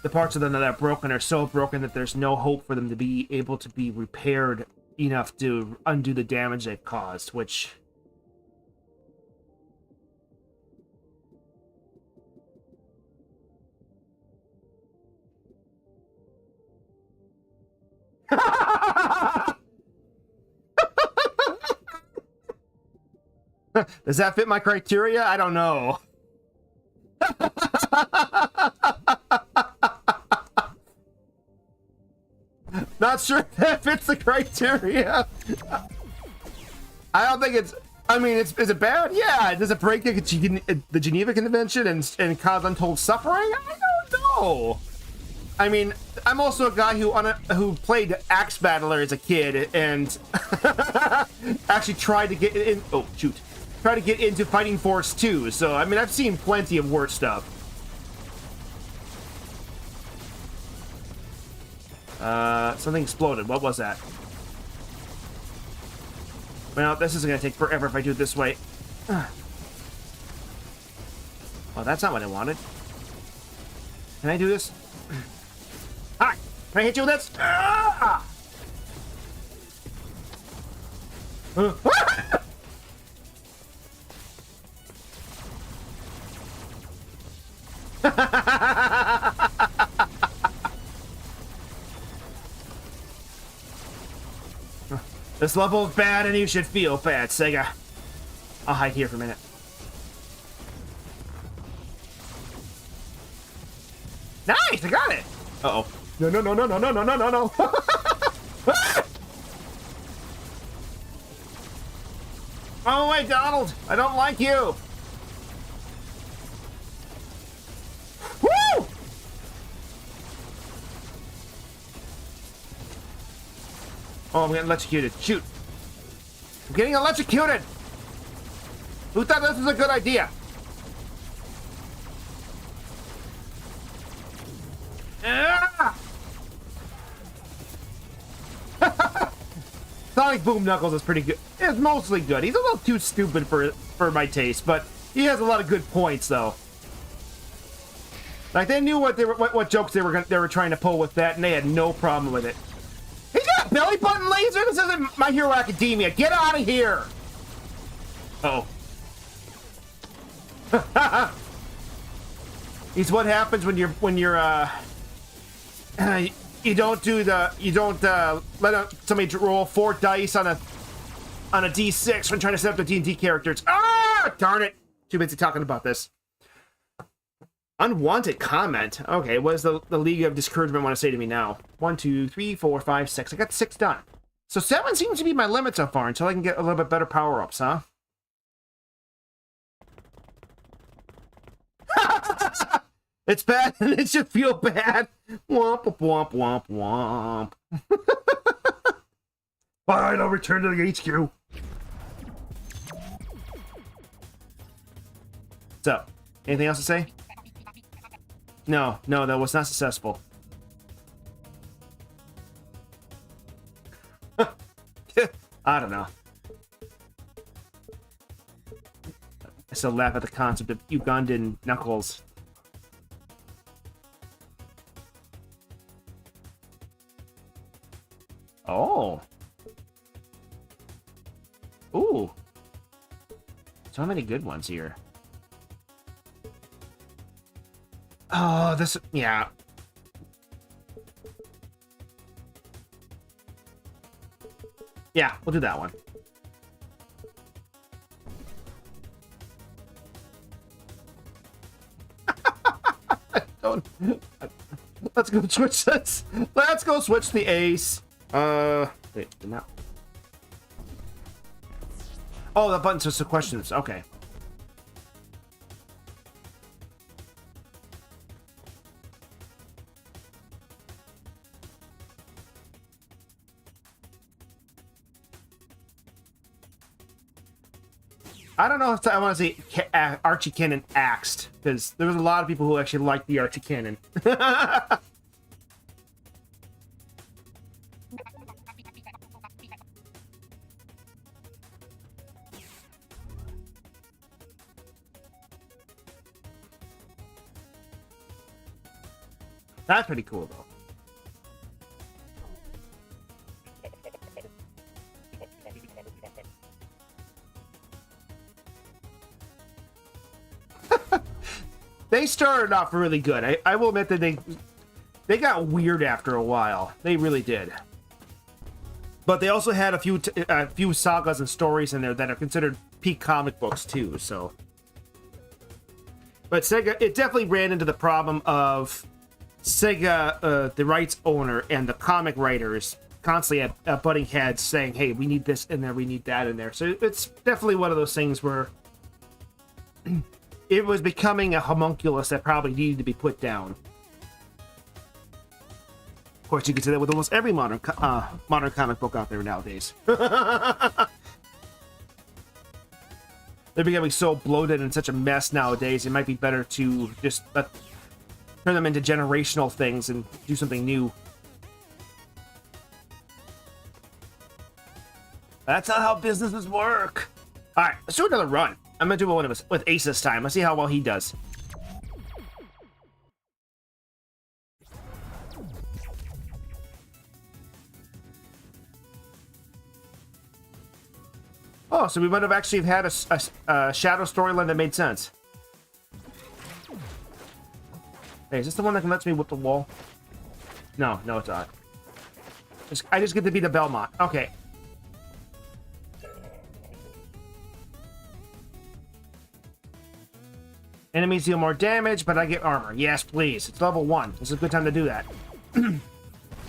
the parts of them that are broken are so broken that there's no hope for them to be able to be repaired enough to undo the damage they've caused, which... Does that fit my criteria? I don't know. Not sure if that fits the criteria. I don't think it's... I mean, is it bad? Yeah. Does it break the Geneva Convention and cause untold suffering? I don't know. I mean, I'm also a guy who played Axe Battler as a kid and actually tried to get in... Oh, shoot. Tried to get into Fighting Force 2. So, I mean, I've seen plenty of worse stuff. Something exploded. What was that? Well, this is going to take forever if I do it this way. Well, that's not what I wanted. Can I do this? Hi! Can I hit you with this? Ah! This level is bad and you should feel bad, Sega. I'll hide here for a minute. Nice! I got it! Uh-oh. No, no, no, no, no, no, no, no, no, no! Oh, wait, Donald! I don't like you! Woo! Oh, I'm getting electrocuted. Shoot. I'm getting electrocuted! Who thought this was a good idea? Ah! Sonic Boom Knuckles is pretty good. It's mostly good. He's a little too stupid for my taste, but he has a lot of good points, though. Like, they knew what jokes they were trying to pull with that, and they had no problem with it. He's got a belly button laser? This isn't My Hero Academia. Get out of here! Uh-oh. It's what happens when you're you don't let somebody roll 4 dice on a D6 when trying to set up the D&D characters. Ah, darn it! Too busy talking about this. Unwanted comment. Okay, what does the League of Discouragement want to say to me now? 1, 2, 3, 4, 5, 6. I got 6 done. So 7 seems to be my limit so far until I can get a little bit better power-ups, huh? It's bad and it should feel bad. Womp, womp, womp, womp. Fine, I'll return to the HQ. So, anything else to say? No, that was not successful. I don't know. I still laugh at the concept of Ugandan Knuckles. Oh. Ooh. So many good ones here. Oh, this... Yeah. Yeah, we'll do that one. Don't... Let's go switch this. Let's go switch the ace. Wait, no. Oh, the button's just the questions. Okay. I don't know if I want to say Archie Cannon axed, because there was a lot of people who actually liked the Archie Cannon. That's pretty cool, though. They started off really good. I will admit that they got weird after a while. They really did. But they also had a few sagas and stories in there that are considered peak comic books too. So, but Sega, it definitely ran into the problem of Sega, the rights owner, and the comic writers constantly at butting heads, saying, "Hey, we need this in there, we need that in there." So it's definitely one of those things where it was becoming a homunculus that probably needed to be put down. Of course, you can say that with almost every modern comic book out there nowadays. They're becoming so bloated and such a mess nowadays, it might be better to just turn them into generational things and do something new. That's not how businesses work. All right, let's do another run. I'm gonna do one of us with Ace this time. Let's see how well he does. Oh, so we might have actually had a shadow storyline that made sense. Hey, is this the one that lets me whip the wall? No, it's not. I just get to be the Belmont. Okay. Enemies deal more damage, but I get armor. Yes, please. It's level 1. This is a good time to do that.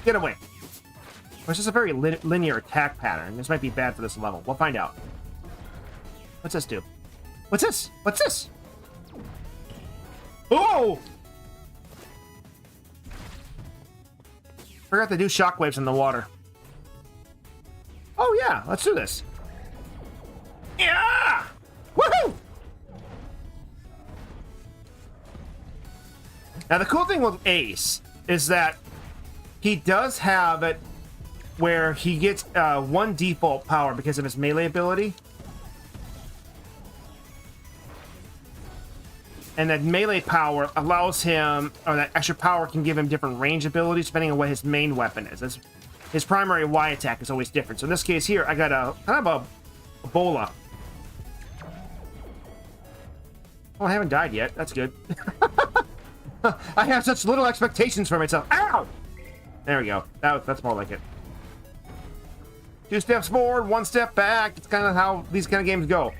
Get away. It's just a very linear attack pattern. This might be bad for this level. We'll find out. What's this do? What's this? What's this? Oh! Forgot to do shockwaves in the water. Oh yeah, let's do this. Yeah! Woohoo! Now the cool thing with Ace is that he does have it where he gets one default power because of his melee ability. And that melee power allows him, or that extra power can give him different range abilities depending on what his main weapon is. His primary Y attack is always different. So in this case here, I got a kind of a Ebola. Oh, I haven't died yet. That's good. I have such little expectations for myself. Ow! There we go. That's more like it. 2 steps forward, 1 step back. It's kind of how these kind of games go.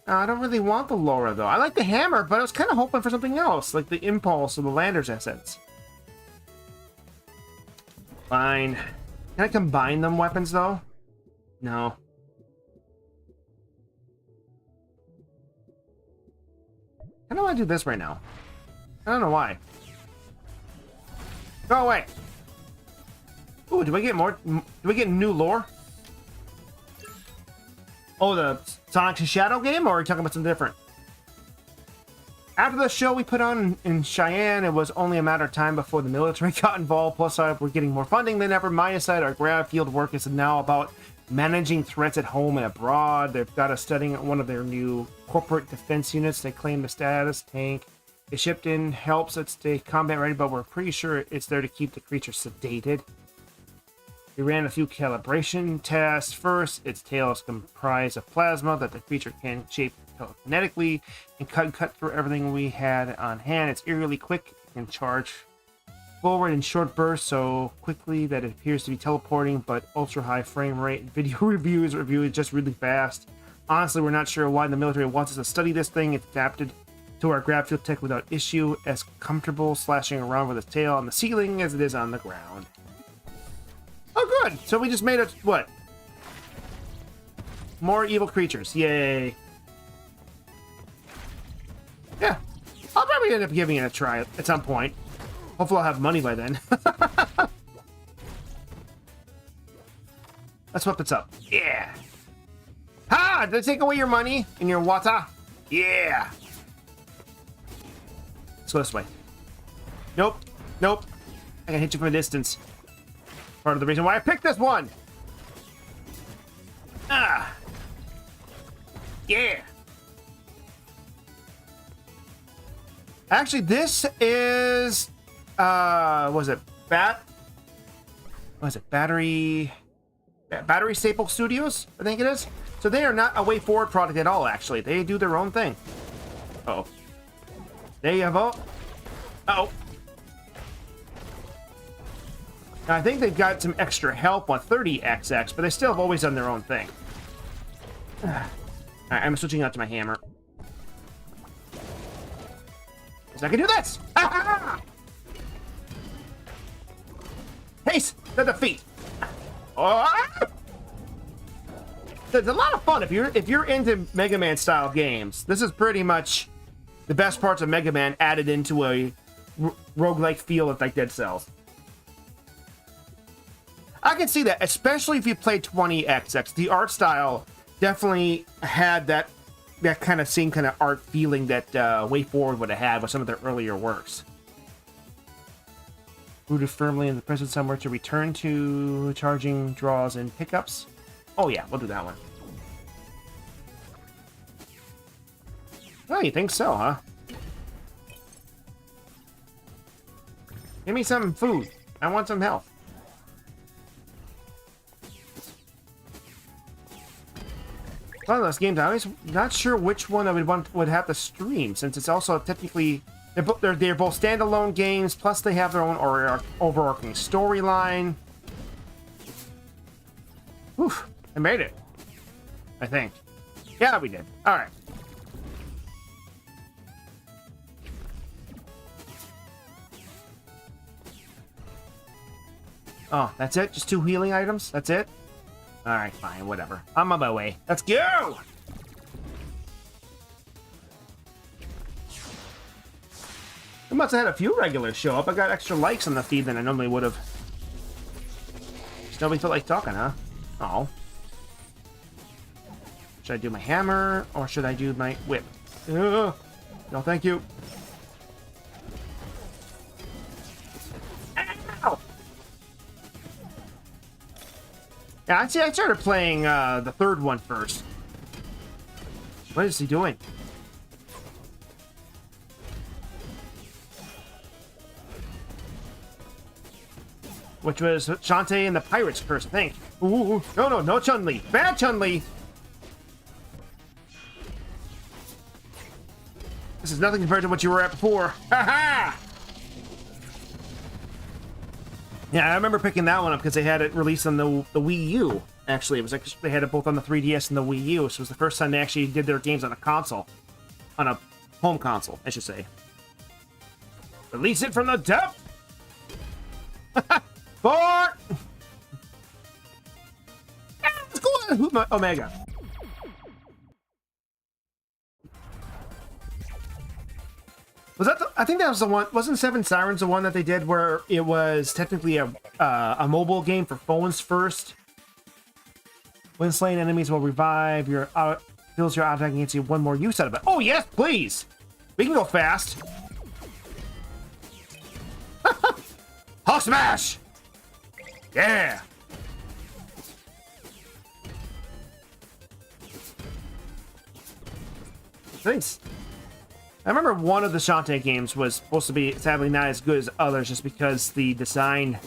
I don't really want the Laura, though. I like the hammer, but I was kind of hoping for something else, like the impulse or the lander's assets. Fine. Can I combine them weapons, though? No. I don't want to do this right now. I don't know why. Go away. Ooh, do we get more? Do we get new lore? Oh, the Sonic Shadow game, or are you talking about something different? After the show we put on in Cheyenne, it was only a matter of time before the military got involved. Plus, we're getting more funding than ever. My side, our grad field work is now about managing threats at home and abroad. They've got us studying one of their new corporate defense units. They claim the status tank. It shipped in, helps it stay combat ready, but we're pretty sure it's there to keep the creature sedated. We ran a few calibration tests. First, its tail is comprised of plasma that the creature can shape telekinetically and cut through everything we had on hand. It's eerily quick. It can charge forward in short bursts so quickly that it appears to be teleporting, but ultra high frame rate. Video review it just really fast. Honestly, we're not sure why the military wants us to study this thing. It's adapted to our grab field tech without issue, as comfortable slashing around with its tail on the ceiling as it is on the ground. Oh, good. So we just made it, what? More evil creatures. Yay. Yeah. I'll probably end up giving it a try at some point. Hopefully I'll have money by then. Let's whip this up. Yeah. did I take away your money and your water? Yeah. Let's go this way. Nope. Nope. I can hit you from a distance. Part of the reason why I picked this one. Ah. Yeah. Actually, this is was it Battery Staple Studios, I think it is. So they are not a Way Forward product at all, actually. They do their own thing. Uh-oh. There you go. Uh-oh. Now, I think they've got some extra help on 30XX, but they still have always done their own thing. Alright, I'm switching out to my hammer. Because I can do this! Haste the defeat! Oh! It's a lot of fun if you're into Mega Man style games. This is pretty much the best parts of Mega Man added into a roguelike feel of like Dead Cells. I can see that, especially if you play 20XX. The art style definitely had that kind of same kind of art feeling that Way Forward would have had with some of their earlier works. Rooted firmly in the present somewhere to return to charging draws and pickups. Oh yeah, we'll do that one. Oh, you think so, huh? Give me some food. I want some health. One of those games, I'm always not sure which one I would have to stream, since it's also technically they're both standalone games, plus they have their own overarching storyline. Oof, I made it. I think. Yeah, we did. All right. Oh, that's it? Just 2 healing items? That's it? Alright, fine, whatever. I'm on my way. Let's go! I must have had a few regulars show up. I got extra likes on the feed than I normally would have. Just nobody felt like talking, huh? Oh. Should I do my hammer, or should I do my whip? No, thank you. Ow! Yeah, I started playing the third one first. What is he doing? Which was Shantae and the Pirate's Curse, I think. Ooh, no Chun-Li. Bad Chun-Li! This is nothing compared to what you were at before. Ha-ha! Yeah, I remember picking that one up because they had it released on the Wii U. Actually, it was like they had it both on the 3DS and the Wii U, so it was the first time they actually did their games on a console. On a home console, I should say. Release it from the depth! For... Let's go Omega. Was that I think that was the one, wasn't Seven Sirens the one that they did where it was technically a mobile game for phones first? When slain, enemies will revive your fills your attack against you one more use out of it. Oh yes, please! We can go fast. Hulk smash! Yeah! Thanks. I remember one of the Shantae games was supposed to be sadly not as good as others just because the design,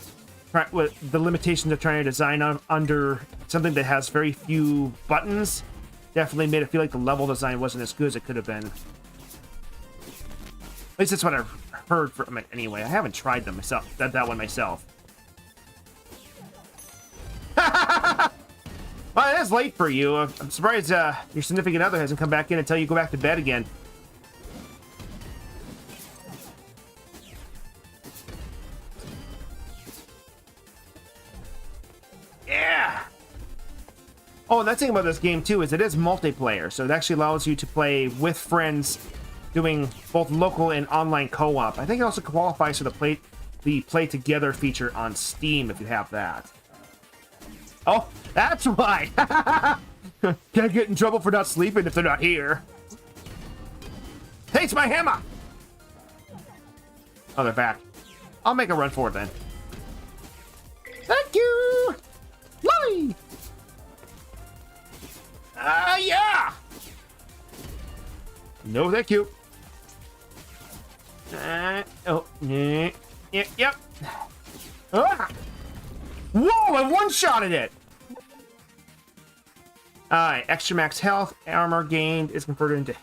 the limitations of trying to design under something that has very few buttons definitely made it feel like the level design wasn't as good as it could have been. At least that's what I've heard from it anyway. I haven't tried them myself, that one myself. Well, it is late for you. I'm surprised your significant other hasn't come back in until you go back to bed again. Yeah! Oh, and that's the thing about this game, too, is it is multiplayer, so it actually allows you to play with friends doing both local and online co-op. I think it also qualifies for the play together feature on Steam if you have that. Oh, that's why! Can't get in trouble for not sleeping if they're not here. Hey, it's my hammer! Oh, they're back. I'll make a run for it then. Thank you! Lolly! Yeah! No, thank you. Yep. Ah! Whoa, I one-shotted it! Alright, extra max health, armor gained is converted into...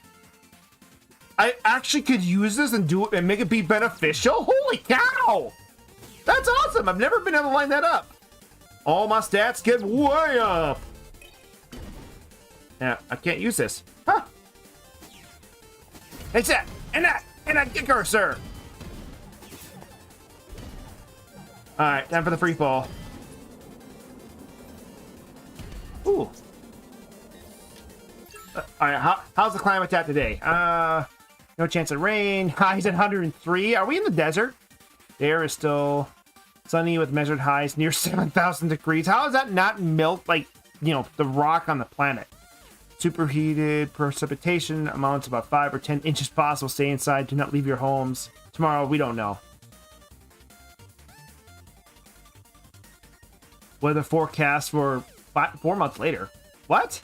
I actually could use this and do it and make it be beneficial? Holy cow! That's awesome! I've never been able to line that up. All my stats get way up. Yeah, I can't use this. Huh? It's that! And that! GhostUrsa! Alright, time for the free fall. Ooh. Alright, how's the climate at today? No chance of rain. Highs at 103. Are we in the desert? The air is still sunny with measured highs near 7,000 degrees. How is that not melt like, you know, the rock on the planet? Superheated precipitation amounts about 5 or 10 inches possible. Stay inside. Do not leave your homes. Tomorrow, we don't know. Weather forecast for 4 months later. What?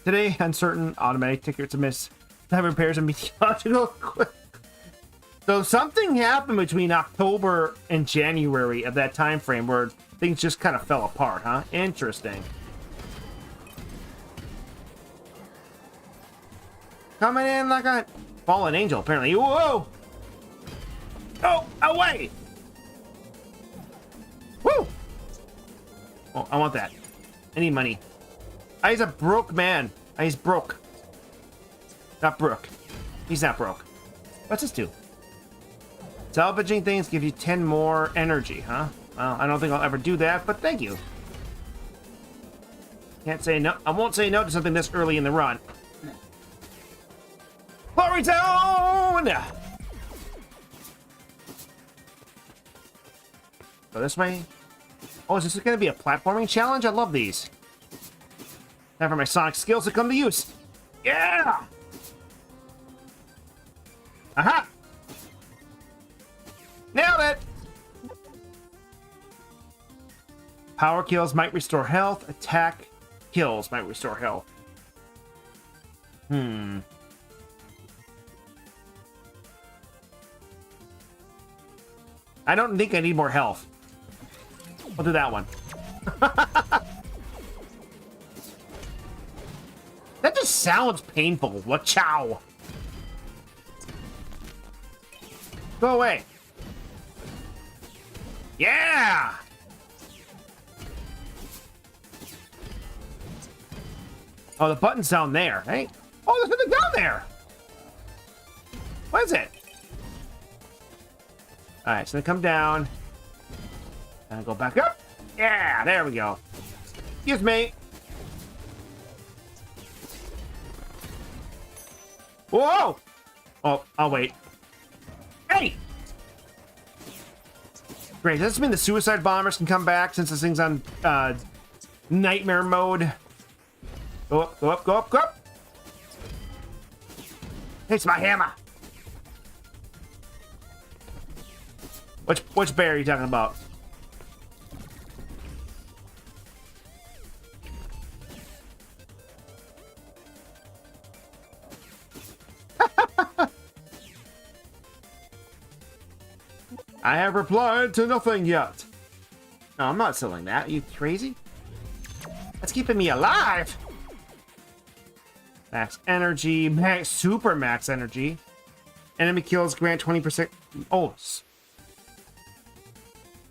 Today, uncertain. Automatic tickets miss. Time repairs and meteorological. So something happened between October and January of that time frame where things just kind of fell apart, huh? Interesting. Coming in like a fallen angel, apparently. Whoa! Oh, away! Woo! Oh, I want that. I need money. He's a broke man. He's broke. Not broke. He's not broke. What's this do? Salvaging things give you 10 more energy, huh? Well, I don't think I'll ever do that, but thank you. Can't say no. I won't say no to something this early in the run. Glory Zone! Go this way. Oh, is this going to be a platforming challenge? I love these. Time for my sonic skills to come to use. Yeah! Aha! Nailed it! Power kills might restore health. Attack kills might restore health. I don't think I need more health. I'll do that one. That just sounds painful. Wachow. Go away. Yeah! Oh, the button's down there, hey? Oh, there's something down there! What is it? Alright, so they come down. And go back up. Yeah, there we go. Excuse me. Whoa! Oh, I'll wait. Hey! Great, does this mean the suicide bombers can come back since this thing's on nightmare mode? Go up, go up, go up, go up! It's my hammer! Which bear are you talking about? I have replied to nothing yet. No, I'm not selling that. Are you crazy? That's keeping me alive. Max energy, super max energy. Enemy kills grant 20%. Oh,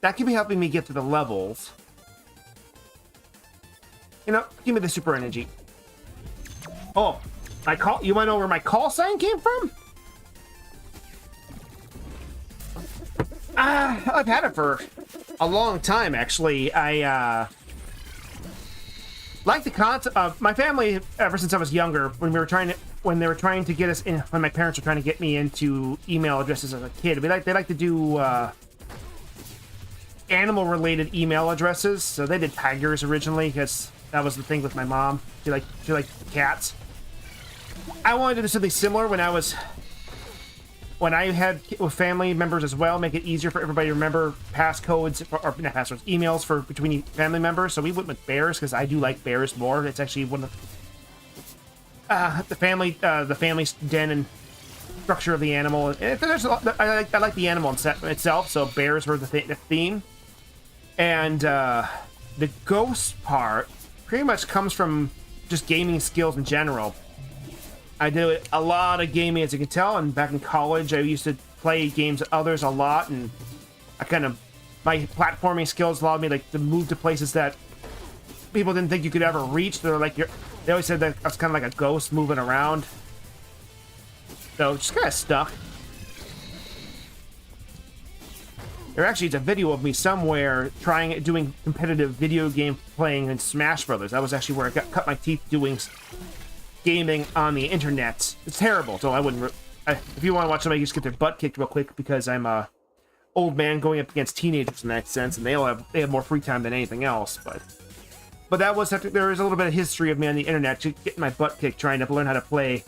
that could be helping me get to the levels. You know, give me the super energy. Oh, my call. You want to know where my call sign came from? I've had it for a long time, actually. I like the concept of my family ever since I was younger. When they were trying to get us in, when my parents were trying to get me into email addresses as a kid, they like to do animal-related email addresses. So they did tigers originally because That was the thing with my mom. She liked cats. I wanted to do something similar when I had with family members as well, make it easier for everybody to remember passcodes, or not passwords, emails for between family members. So we went with bears because I do like bears more. It's actually one of the family den and structure of the animal. I like the animal itself, so bears were the theme. And the ghost part pretty much comes from just gaming skills in general. I do a lot of gaming, as you can tell, and back in college, I used to play games with others a lot, and my platforming skills allowed me to move to places that people didn't think you could ever reach. They always said that I was kind of like a ghost moving around. So just kind of stuck. There actually is a video of me somewhere doing competitive video game playing in Smash Brothers. That was actually where I cut my teeth doing gaming on the internet. It's terrible, so I wouldn't. If you want to watch somebody just get their butt kicked real quick, because I'm a old man going up against teenagers in that sense, and they have more free time than anything else. But there is a little bit of history of me on the internet getting my butt kicked trying to learn how to play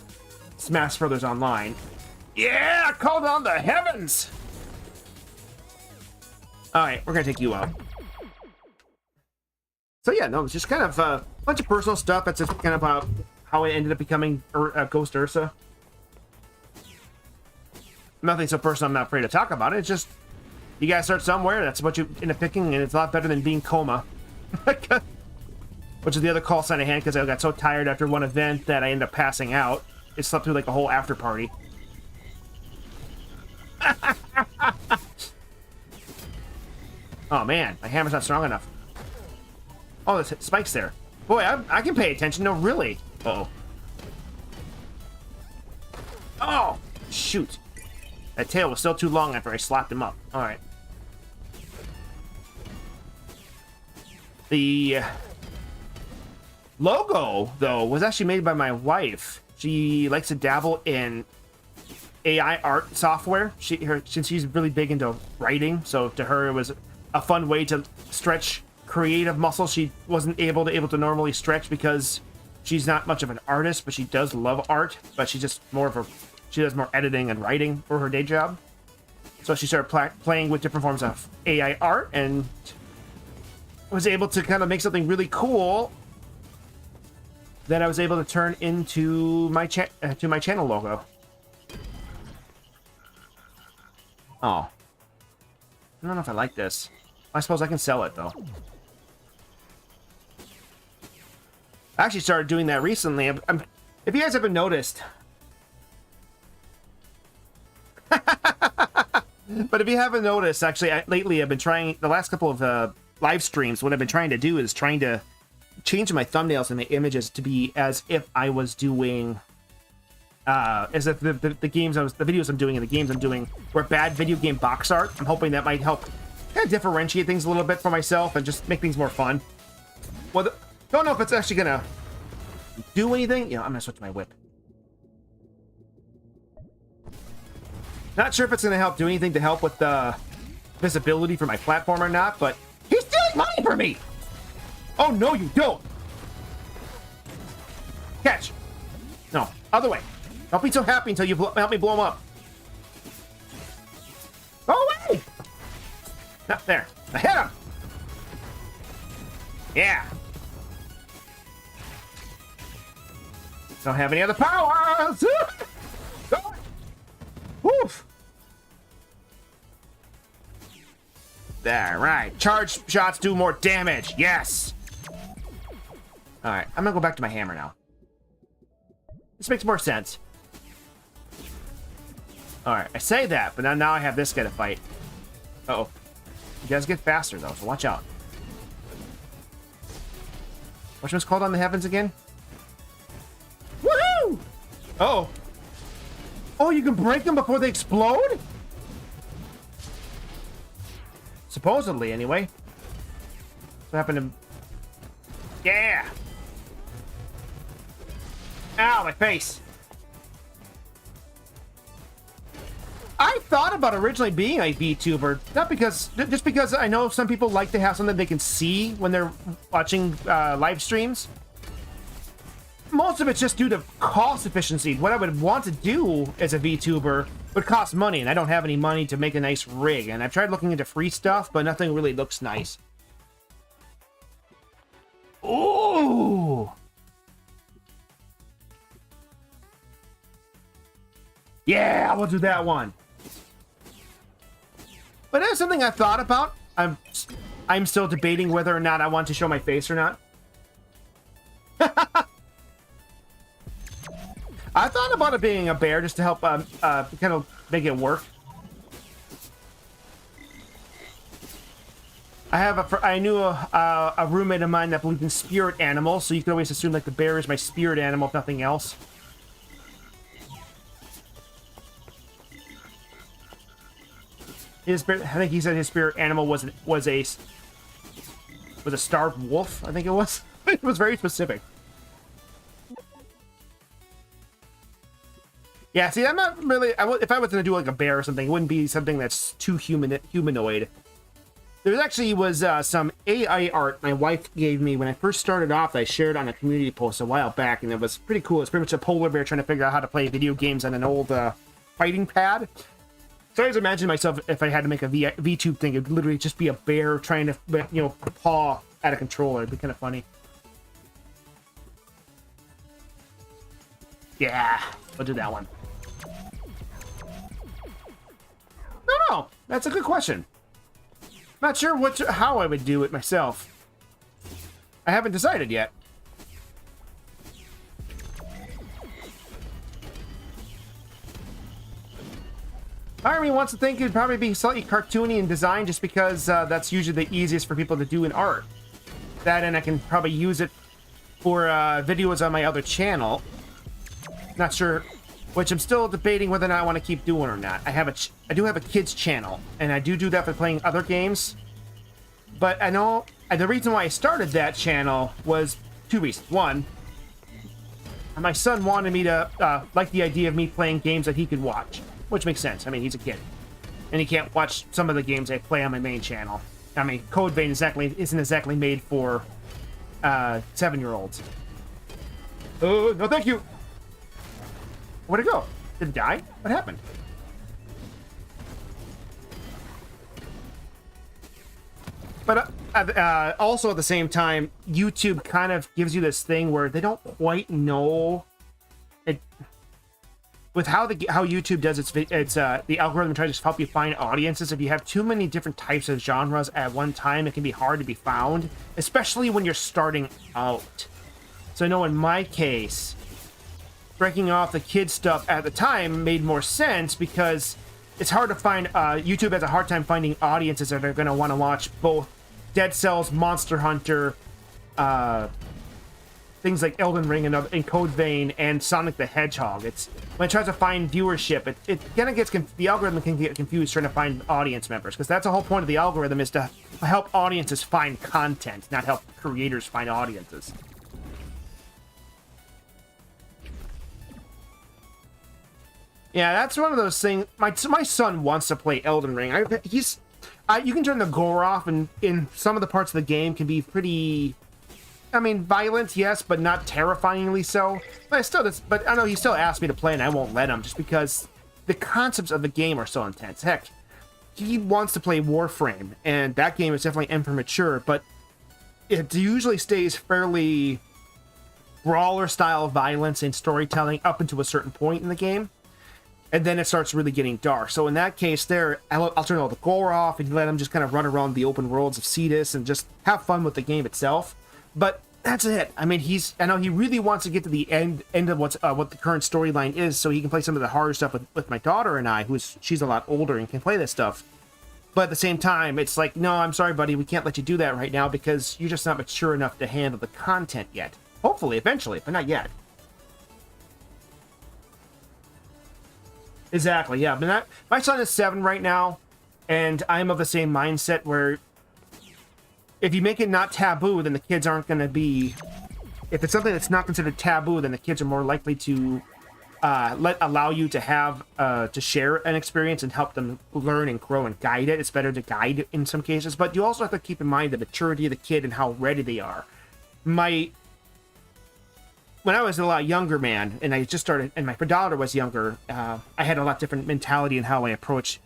Smash Brothers online. Yeah, I called on the heavens. All right, we're gonna take you out. So yeah, no, it's just kind of a bunch of personal stuff. That's just kind of how I ended up becoming GhostUrsa. Nothing so personal I'm not afraid to talk about it. It's just, you gotta start somewhere. That's what you end up picking, and it's a lot better than being coma. Which is the other call sign I had, because I got so tired after one event that I ended up passing out. It slept through like a whole after party. Oh man, my hammer's not strong enough. Oh, there's spikes there. Boy, I can pay attention. No, really. Uh-oh. Oh, shoot. That tail was still too long after I slapped him up. All right. The logo, though, was actually made by my wife. She likes to dabble in AI art software. Since she's really big into writing, so to her it was a fun way to stretch creative muscles she wasn't able to normally stretch, because she's not much of an artist, but she does love art. But she's just she does more editing and writing for her day job. So she started playing with different forms of AI art and was able to kind of make something really cool that I was able to turn into my channel logo. Oh, I don't know if I like this. I suppose I can sell it though. I actually started doing that recently. If you guys haven't noticed, but if you haven't noticed, actually, lately I've been trying, the last couple of live streams, what I've been trying to do is trying to change my thumbnails and my images to be as if I was doing, as if the videos I'm doing and the games I'm doing were bad video game box art. I'm hoping that might help kind of differentiate things a little bit for myself and just make things more fun. Well, don't know if it's actually gonna do anything. You know, I'm gonna switch my whip. Not sure if it's gonna help do anything to help with the visibility for my platform or not, but he's stealing money from me! Oh, no, you don't! Catch! No, other way. Don't be so happy until you help me blow him up. Go away! Not there. I hit him! Yeah! Don't have any other powers! Go! Woof! There, right. Charge shots do more damage. Yes! Alright, I'm gonna go back to my hammer now. This makes more sense. Alright, I say that, but now I have this guy to fight. Uh-oh. You guys get faster, though, so watch out. Which one's called on the heavens again? Woohoo! Uh-oh. Oh, you can break them before they explode? Supposedly, anyway. What happened to... Yeah! Ow, my face! I thought about originally being a VTuber, not because, just because I know some people like to have something they can see when they're watching live streams. Most of it's just due to cost efficiency. What I would want to do as a VTuber would cost money, and I don't have any money to make a nice rig. And I've tried looking into free stuff, but nothing really looks nice. Ooh! Yeah, we'll do that one. But that's something I thought about. I'm still debating whether or not I want to show my face or not. I thought about it being a bear just to help kind of make it work. I knew a roommate of mine that believed in spirit animals, so you could always assume like the bear is my spirit animal, if nothing else. I think he said his spirit animal was a starved wolf. I think it was. It was very specific. Yeah, see, I'm not really... if I was going to do like a bear or something, it wouldn't be something that's too humanoid. There actually was some AI art my wife gave me when I first started off that I shared on a community post a while back, and it was pretty cool. It's pretty much a polar bear trying to figure out how to play video games on an old fighting pad. So I always imagine myself, if I had to make a VTube thing, it would literally just be a bear trying to, you know, paw at a controller. It'd be kind of funny. Yeah, we'll do that one. No, that's a good question. Not sure how I would do it myself. I haven't decided yet. Part of me wants to think it'd probably be slightly cartoony in design just because that's usually the easiest for people to do in art. That, and I can probably use it for videos on my other channel. Not sure, which I'm still debating whether or not I want to keep doing or not. I do have a kids channel, and I do that for playing other games. But I know, and the reason why I started that channel was two reasons. One, my son wanted me to like the idea of me playing games that he could watch, which makes sense. I mean, he's a kid, and he can't watch some of the games I play on my main channel. I mean, Code Vein isn't exactly made for 7-year-olds. Oh, no, thank you. Where'd it go? Did it die? What happened? But also at the same time, YouTube kind of gives you this thing where they don't quite know it. With how YouTube does its the algorithm tries to help you find audiences. If you have too many different types of genres at one time, it can be hard to be found, especially when you're starting out. So I know in my case, breaking off the kid stuff at the time made more sense because it's hard to find. YouTube has a hard time finding audiences that are going to want to watch both Dead Cells, Monster Hunter, things like Elden Ring and Code Vein and Sonic the Hedgehog. It's when it tries to find viewership, it kind of gets the algorithm can get confused trying to find audience members, because that's the whole point of the algorithm, is to help audiences find content, not help creators find audiences. Yeah, that's one of those things. My son wants to play Elden Ring. You can turn the gore off, and in some of the parts of the game can be pretty, I mean, violent, yes, but not terrifyingly so. But I know he still asks me to play, and I won't let him, just because the concepts of the game are so intense. Heck, he wants to play Warframe, and that game is definitely immature, but it usually stays fairly brawler-style violence and storytelling up until a certain point in the game. And then it starts really getting dark. So in that case there, I'll turn all the gore off and let him just kind of run around the open worlds of Cetus and just have fun with the game itself. But that's it. I mean, I know he really wants to get to the end of what the current storyline is, so he can play some of the harder stuff with my daughter and I, she's a lot older and can play this stuff. But at the same time, it's like, no, I'm sorry, buddy, we can't let you do that right now because you're just not mature enough to handle the content yet. Hopefully, eventually, but not yet. Exactly, yeah. But my son is 7 right now, and I'm of the same mindset where if you make it not taboo, then the kids aren't going to be... If it's something that's not considered taboo, then the kids are more likely to allow you to have to share an experience and help them learn and grow and guide it. It's better to guide in some cases, but you also have to keep in mind the maturity of the kid and how ready they are. When I was a lot younger, man, and I just started, and my daughter was younger, I had a lot different mentality in how I approach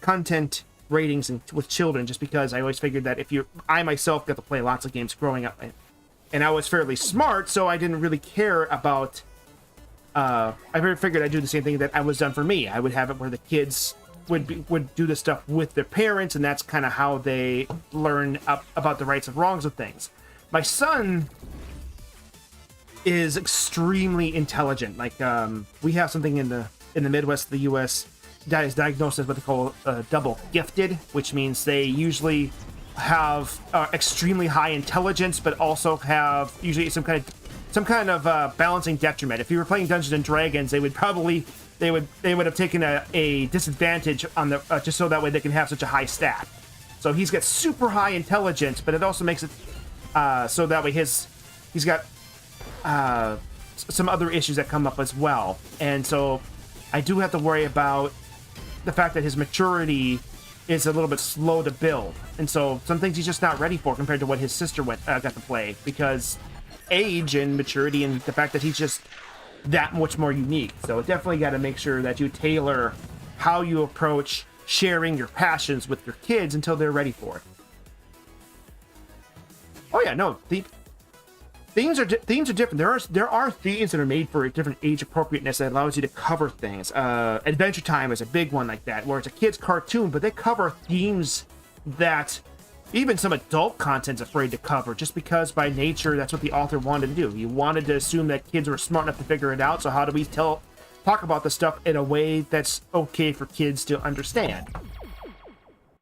content ratings with children, just because I always figured that I myself got to play lots of games growing up, and I was fairly smart, so I didn't really care about, I figured I'd do the same thing that I was done for me. I would have it where the kids would do the stuff with their parents, and that's kind of how they learn about the rights and wrongs of things. My son is extremely intelligent. Like, we have something in the Midwest of the U.S. that is diagnosed as what they call double gifted, which means they usually have extremely high intelligence, but also have usually some kind of balancing detriment. If you were playing Dungeons and Dragons, they would have taken a disadvantage on the just so that way they can have such a high stat. So he's got super high intelligence, but it also makes it so that way he's got some other issues that come up as well. And so I do have to worry about the fact that his maturity is a little bit slow to build. And so some things he's just not ready for compared to what his sister got to play, because age and maturity and the fact that he's just that much more unique. So definitely got to make sure that you tailor how you approach sharing your passions with your kids until they're ready for it. Oh yeah, no, themes are different. There are themes that are made for a different age appropriateness that allows you to cover things. Adventure Time is a big one like that, where it's a kid's cartoon, but they cover themes that even some adult content's afraid to cover, just because by nature that's what the author wanted to do. He wanted to assume that kids were smart enough to figure it out. So how do we talk about the stuff in a way that's okay for kids to understand?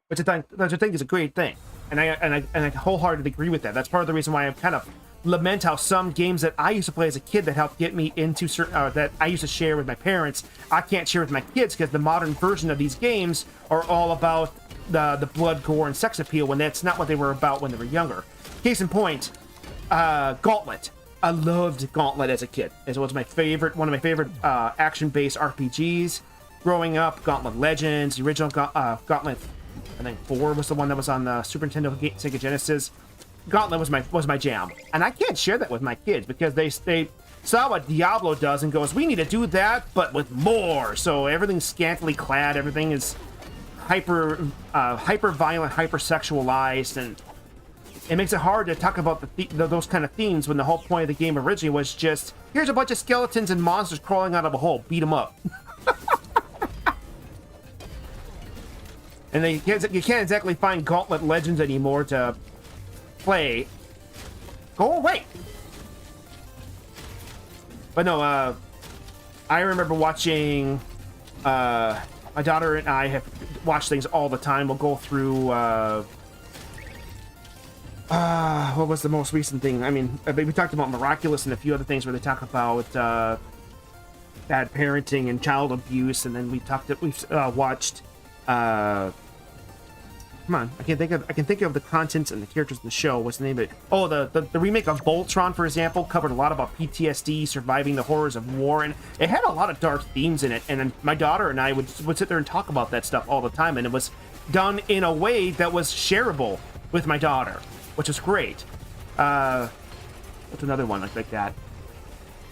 Which I think is a great thing, and I wholeheartedly agree with that. That's part of the reason why I kind of lament how some games that I used to play as a kid that helped get me into certain that I used to share with my parents, I can't share with my kids because the modern version of these games are all about the blood, gore, and sex appeal, when that's not what they were about when they were younger. Case in point, Gauntlet. I loved Gauntlet as a kid. It was one of my favorite action-based RPGs growing up. Gauntlet Legends, the original Gauntlet, I think 4 was the one that was on the Super Nintendo, Sega Genesis. Gauntlet was my jam, and I can't share that with my kids because they saw what Diablo does and goes, we need to do that, but with more. So everything's scantily clad, everything is hyper violent, hyper sexualized, and it makes it hard to talk about those kind of themes when the whole point of the game originally was just, here's a bunch of skeletons and monsters crawling out of a hole, beat them up. And you can't exactly find Gauntlet Legends anymore to play. Go away. But no, I remember watching, my daughter and I have watched things all the time. We'll go through, what was the most recent thing? I mean, we talked about Miraculous and a few other things where they talk about bad parenting and child abuse, and then we've watched, come on, I can think of the contents and the characters in the show. What's the name of it? Oh, the remake of Voltron, for example, covered a lot about PTSD, surviving the horrors of war, and it had a lot of dark themes in it. And then my daughter and I would sit there and talk about that stuff all the time, and it was done in a way that was shareable with my daughter, which was great. What's another one like that?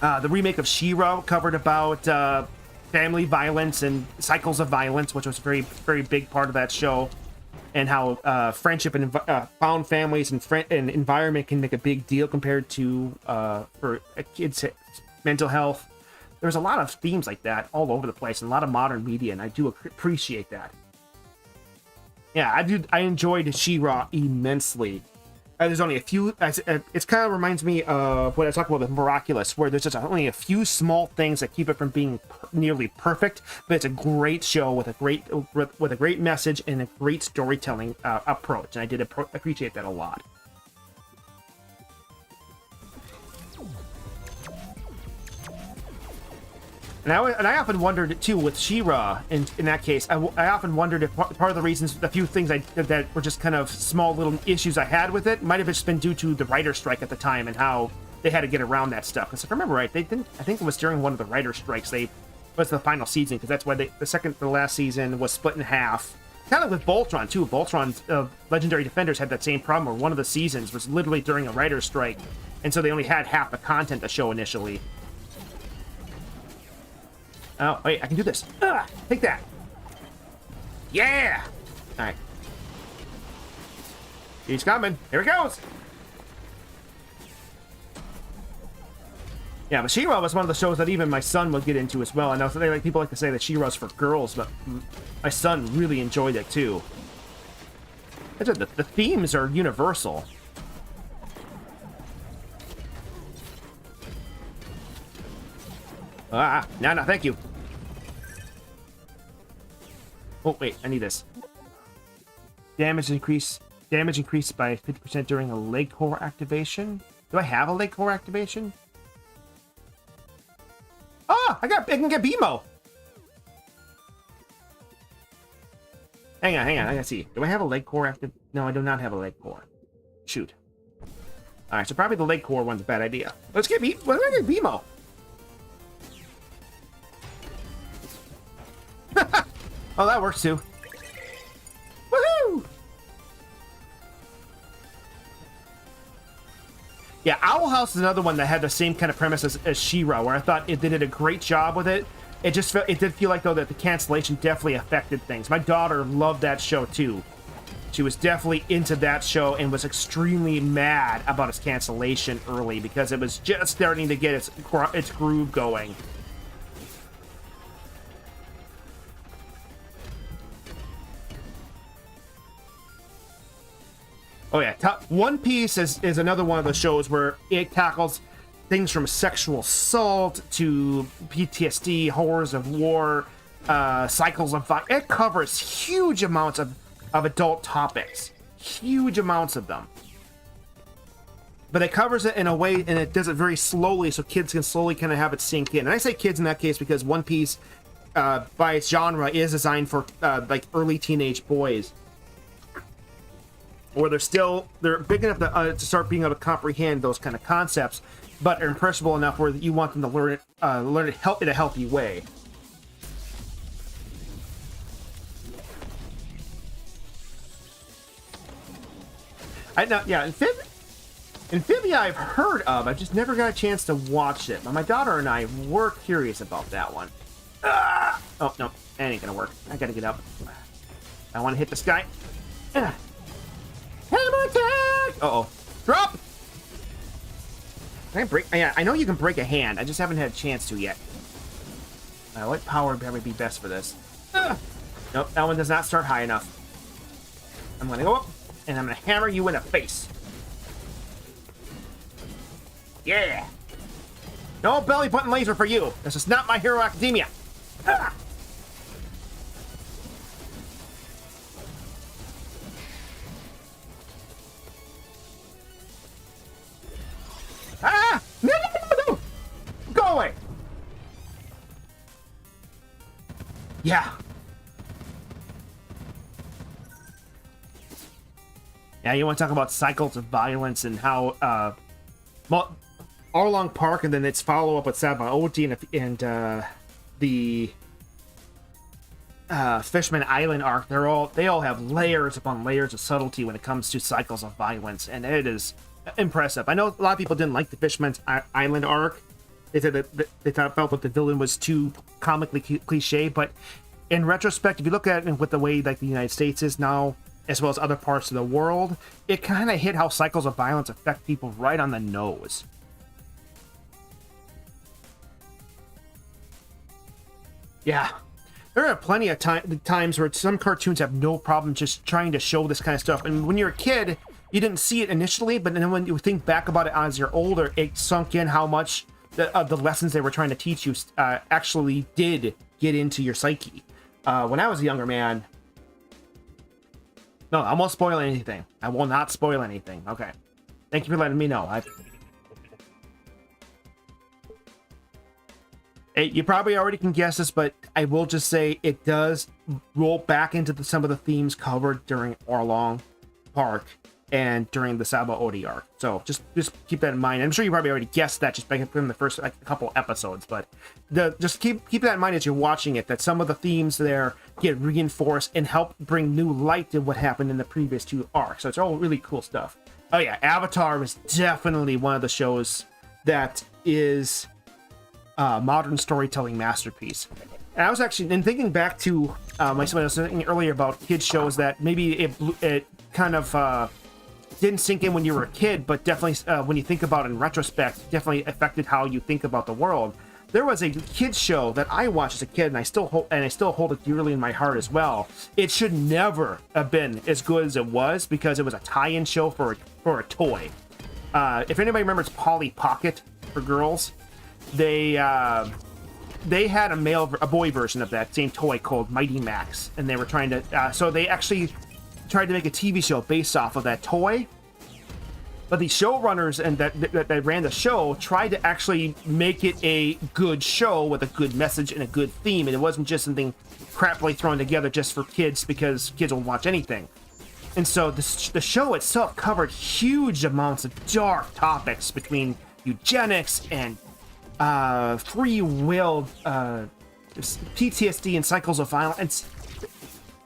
The remake of She-Ra covered about family violence and cycles of violence, which was a very, very big part of that show. And how friendship and found families and environment can make a big deal compared to for a kid's mental health. There's a lot of themes like that all over the place, and a lot of modern media, and I do appreciate that. Yeah, I enjoyed She-Ra immensely. There's only a few. It kind of reminds me of what I talked about with Miraculous, where there's just only a few small things that keep it from being nearly perfect. But it's a great show with a great message and a great storytelling approach, and I did appreciate that a lot. And I often wondered too with She-Ra in that case. I often wondered if part of the reasons, the few things that were just kind of small little issues I had with it, might have just been due to the writer's strike at the time and how they had to get around that stuff. Because if I remember right, they didn't. I think it was during one of the writer strikes. They was the final season because that's why the second to the last season was split in half. Kind of with Voltron too. Voltron's Legendary Defenders had that same problem where one of the seasons was literally during a writer's strike, and so they only had half the content to show initially. Oh wait, I can do this. Take that. Yeah. All right. He's coming. Here he goes. Yeah, but She-Ra was one of the shows that even my son would get into as well. I know people like to say that She-Ra's for girls, but my son really enjoyed it too. The themes are universal. No, thank you. Oh, wait, I need this. Damage increased by 50% during a leg core activation. Do I have a leg core activation? Oh, I can get BMO. Hang on, I gotta see. Do I have a leg core active? No, I do not have a leg core. Shoot. Alright, so probably the leg core one's a bad idea. Let's get BMO. Oh, that works too. Woohoo! Yeah, Owl House is another one that had the same kind of premise as She-Ra, where I thought they did a great job with it. It did feel like though that the cancellation definitely affected things. My daughter loved that show too. She was definitely into that show and was extremely mad about its cancellation early because it was just starting to get its groove going. Oh yeah, One Piece is another one of the shows where it tackles things from sexual assault to PTSD, horrors of war, cycles of fire. It covers huge amounts of adult topics, huge amounts of them. But it covers it in a way, and it does it very slowly, so kids can slowly kind of have it sink in. And I say kids in that case because One Piece, by its genre, is designed for like early teenage boys. Or they're big enough to start being able to comprehend those kind of concepts, but are impressionable enough where you want them to learn it in a healthy way. Amphibia I've heard of. I've just never got a chance to watch it. But my daughter and I were curious about that one. Oh no, that ain't gonna work. I gotta get up. I want to hit this guy. Hammer attack! Uh-oh. Drop! Can I break? Yeah, I know you can break a hand. I just haven't had a chance to yet. What power would probably be best for this? Nope, that one does not start high enough. I'm gonna go up, and I'm gonna hammer you in the face. Yeah! No belly button laser for you! This is not My Hero Academia! Ah! Ah! No! Go away! Yeah. Yeah, you want to talk about cycles of violence and how, Arlong Park and then its follow-up with Sabaody and the Fishman Island arc, they all have layers upon layers of subtlety when it comes to cycles of violence, and it is impressive. I know a lot of people didn't like the Fishman's Island arc. They said that they felt that the villain was too comically cliche, but in retrospect, if you look at it with the way like the United States is now, as well as other parts of the world, it kind of hit how cycles of violence affect people right on the nose. Yeah. There are plenty of times where some cartoons have no problem just trying to show this kind of stuff. And when you're a kid, you didn't see it initially, but then when you think back about it as you're older, it sunk in how much the lessons they were trying to teach you actually did get into your psyche. When I was a younger man... No, I won't spoil anything. I will not spoil anything. Okay. Thank you for letting me know. You probably already can guess this, but I will just say it does roll back into some of the themes covered during Arlong Park. and during the Saba Odi arc. So just keep that in mind. I'm sure you probably already guessed that just from the first couple episodes, but just keep that in mind as you're watching it, that some of the themes there get reinforced and help bring new light to what happened in the previous 2 arcs. So it's all really cool stuff. Oh yeah, Avatar is definitely one of the shows that is a modern storytelling masterpiece. And I was actually, in thinking back to like somebody was saying earlier about kids shows that maybe it kind of didn't sink in when you were a kid, but definitely when you think about it in retrospect, definitely affected how you think about the world. There was a kids show that I watched as a kid, and I still hold it dearly in my heart as well. It should never have been as good as it was because it was a tie-in show for a toy. If anybody remembers Polly Pocket for girls, they had a boy version of that same toy called Mighty Max, and they were trying to so they actually tried to make a TV show based off of that toy, but the showrunners and that ran the show tried to actually make it a good show with a good message and a good theme, and it wasn't just something crappily thrown together just for kids because kids will watch anything. And so the show itself covered huge amounts of dark topics between eugenics and free will, PTSD and cycles of violence.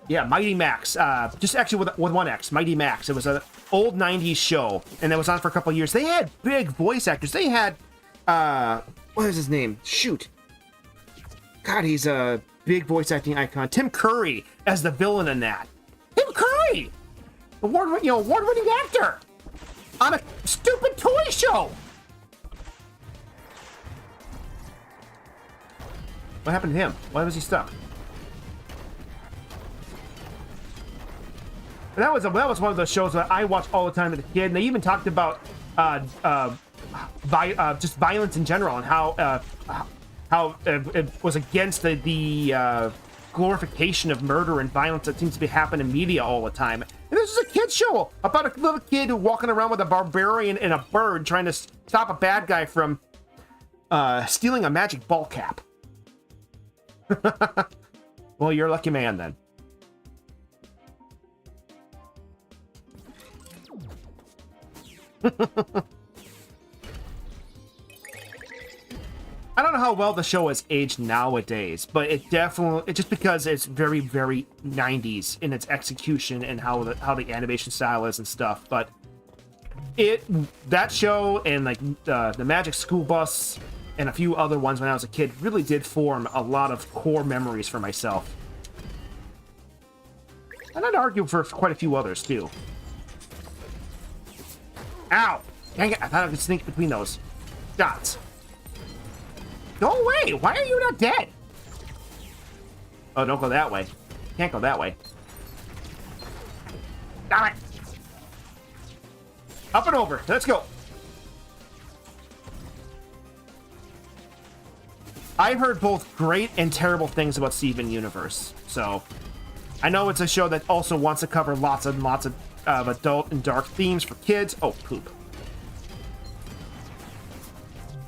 Yeah, Mighty Max. Just actually with one X, Mighty Max. It was an old 90s show, and it was on for a couple of years. They had big voice actors. They had, what is his name? Shoot. God, he's a big voice acting icon. Tim Curry as the villain in that. Tim Curry! Award-winning actor! On a stupid toy show! What happened to him? Why was he stuck? And that was one of those shows that I watched all the time as a kid, and they even talked about just violence in general and how it was against the glorification of murder and violence that seems to be happening in media all the time. And this is a kid's show about a little kid walking around with a barbarian and a bird trying to stop a bad guy from stealing a magic ball cap. Well, you're a lucky man then. I don't know how well the show has aged nowadays, but it definitely, just because it's very, very 90s in its execution and how the animation style is and stuff. But that show and like the Magic School Bus and a few other ones when I was a kid really did form a lot of core memories for myself. And I'd argue for quite a few others too. Ow! Dang it, I thought I could sneak between those dots. Go away! Why are you not dead? Oh, don't go that way. Can't go that way. Damn it! Up and over. Let's go. I've heard both great and terrible things about Steven Universe, so I know it's a show that also wants to cover lots and lots of adult and dark themes for kids. Oh, poop.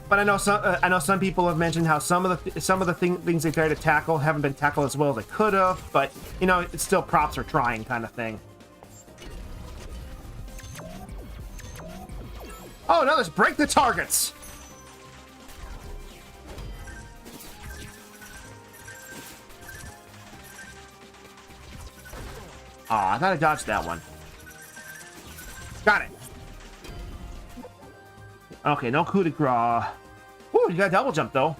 But I know some people have mentioned how some of the things they try to tackle haven't been tackled as well as they could have. But you know, it's still props for trying, kind of thing. Oh no! Let's break the targets. Aw, I thought I dodged that one. Got it. Okay, no coup de grace. Ooh, you got a double jump, though.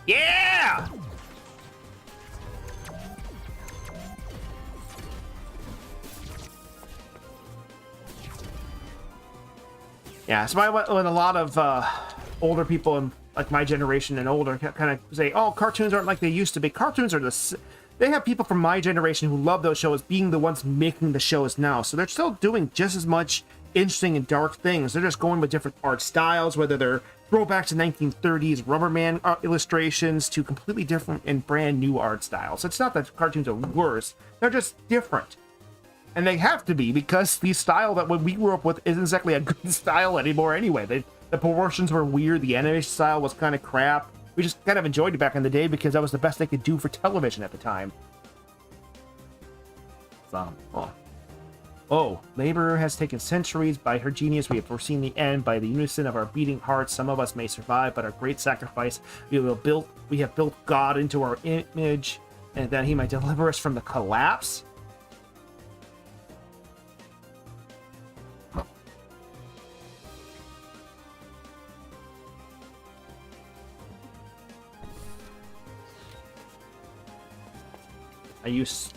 Yeah! Yeah, so when a lot of older people, in, like my generation and older, kind of say, oh, cartoons aren't like they used to be. Cartoons are they have people from my generation who love those shows being the ones making the shows now. So they're still doing just as much interesting and dark things. They're just going with different art styles, whether they're throwbacks to 1930s Rubberman illustrations to completely different and brand new art styles. It's not that cartoons are worse. They're just different. And they have to be, because the style that when we grew up with isn't exactly a good style anymore anyway. The proportions were weird. The animation style was kind of crap. We just kind of enjoyed it back in the day because that was the best they could do for television at the time. So, oh. Oh, labor has taken centuries. By her genius, we have foreseen the end. By the unison of our beating hearts, some of us may survive, but our great sacrifice, we have built God into our image, and that he might deliver us from the collapse. I use...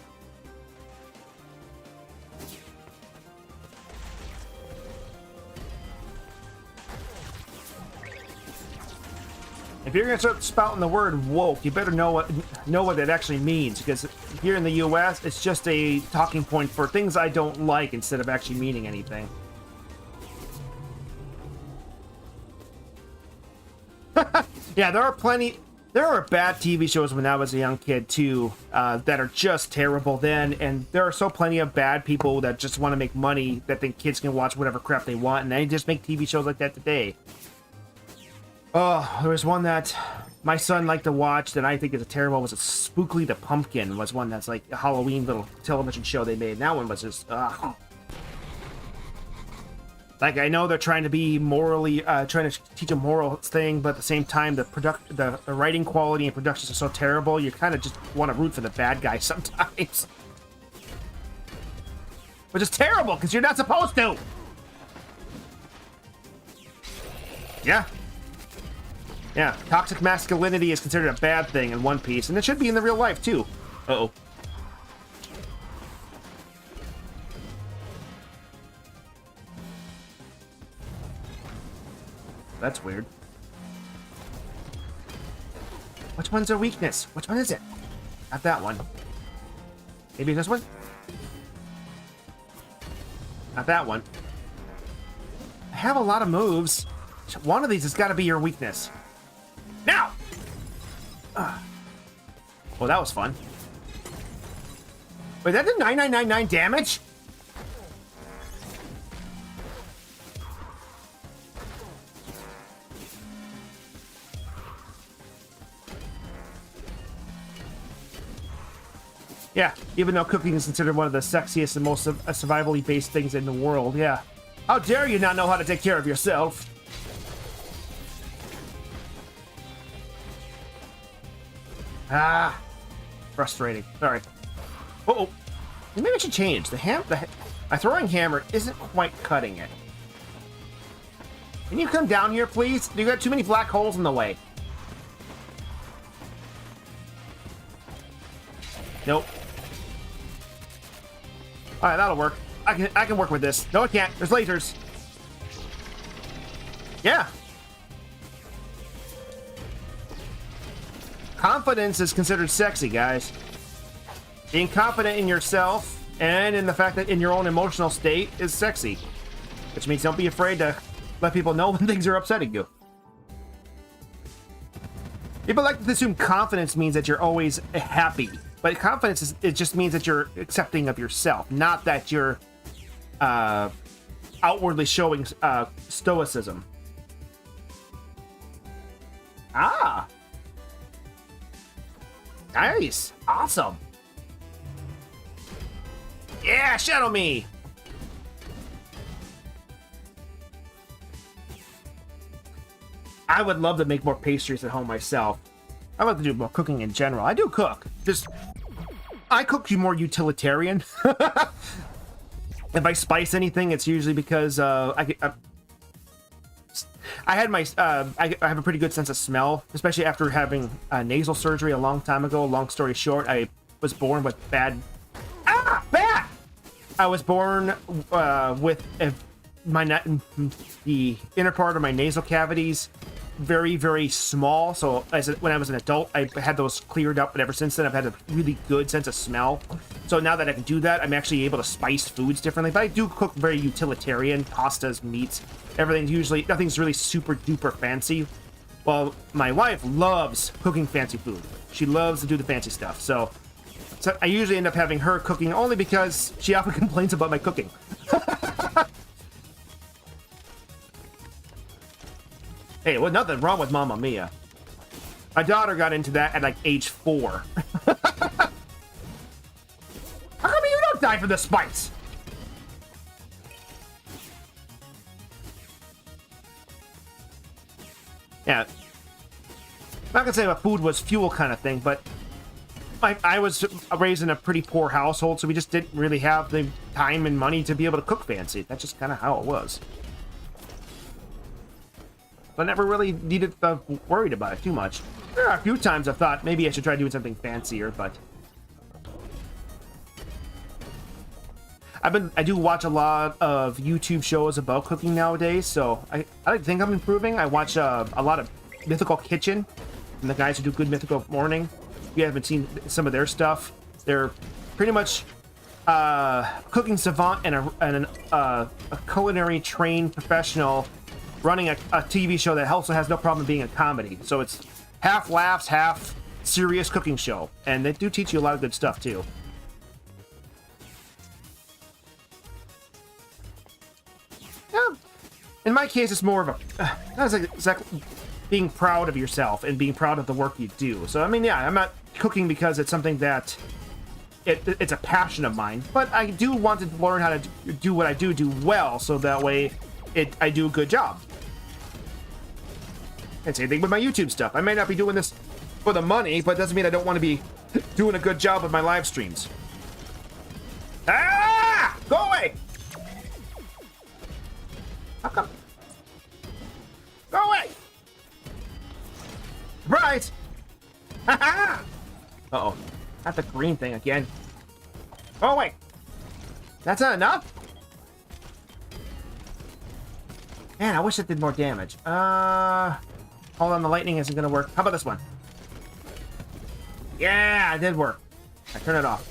If you're gonna start spouting the word woke, you better know what that actually means, because here in the US, it's just a talking point for things I don't like instead of actually meaning anything. Yeah, there are bad TV shows when I was a young kid too, that are just terrible then, and there are so plenty of bad people that just want to make money that think kids can watch whatever crap they want, and they just make TV shows like that today. Oh, there was one that my son liked to watch that I think is terrible. Was Spookly the Pumpkin? Was one that's like a Halloween little television show they made. And that one was just like, I know they're trying to be morally trying to teach a moral thing, but at the same time the writing quality and productions are so terrible, you kind of just want to root for the bad guy sometimes. Which is terrible because you're not supposed to. Yeah. Yeah, toxic masculinity is considered a bad thing in One Piece, and it should be in the real life, too. Uh-oh. That's weird. Which one's a weakness? Which one is it? Not that one. Maybe this one? Not that one. I have a lot of moves. One of these has got to be your weakness. Now! Well, that was fun. Wait, that did 9999 damage? Yeah, even though cooking is considered one of the sexiest and most survivally based things in the world, yeah. How dare you not know how to take care of yourself? Ah, frustrating. Sorry. Uh-oh. Maybe I should change. My throwing hammer isn't quite cutting it. Can you come down here, please? You got too many black holes in the way. Nope. All right, that'll work. I can work with this. No, I can't. There's lasers. Yeah. Confidence is considered sexy, guys. Being confident in yourself and in the fact that in your own emotional state is sexy. Which means don't be afraid to let people know when things are upsetting you. People like to assume confidence means that you're always happy. But confidence it just means that you're accepting of yourself, not that you're outwardly showing stoicism. Ah. Nice. Awesome. Yeah, shadow me. I would love to make more pastries at home myself. I love to do more cooking in general. I do cook. Just I cook you more utilitarian. If I spice anything, it's usually because I have a pretty good sense of smell, especially after having nasal surgery a long time ago. Long story short, I was born with bad. Bat! I was born with the inner part of my nasal cavities very, very small. So when I was an adult, I had those cleared up, but ever since then, I've had a really good sense of smell. So now that I can do that, I'm actually able to spice foods differently. But I do cook very utilitarian pastas, meats. Nothing's really super duper fancy. Well, my wife loves cooking fancy food. She loves to do the fancy stuff. So I usually end up having her cooking only because she often complains about my cooking. Hey, well, nothing wrong with Mamma Mia. My daughter got into that at like age 4. How come you don't die from the spice? Yeah. I'm not gonna say my food was fuel kind of thing, but I was raised in a pretty poor household, so we just didn't really have the time and money to be able to cook fancy. That's just kind of how it was. I never really needed worried about it too much. There are a few times I've thought maybe I should try doing something fancier, but I do watch a lot of YouTube shows about cooking nowadays, so I think I'm improving. I watch a lot of Mythical Kitchen and the guys who do Good Mythical Morning. If you haven't seen some of their stuff, they're pretty much cooking savant and a culinary trained professional running a TV show that also has no problem being a comedy. So it's half laughs, half serious cooking show, and they do teach you a lot of good stuff too. Yeah, in my case, it's more of a not exactly being proud of yourself and being proud of the work you do. So I mean, yeah, I'm not cooking because it's something that it's a passion of mine, but I do want to learn how to do what I do well, so that way I do a good job. And same thing with my YouTube stuff. I may not be doing this for the money, but it doesn't mean I don't want to be doing a good job with my live streams. Ah! Go away! How come? Go away! Surprise! Ha-ha! Uh-oh. Not the green thing again. Oh, wait. That's not enough? Man, I wish it did more damage. Hold on, the lightning isn't gonna work. How about this one? Yeah, it did work. I turn it off.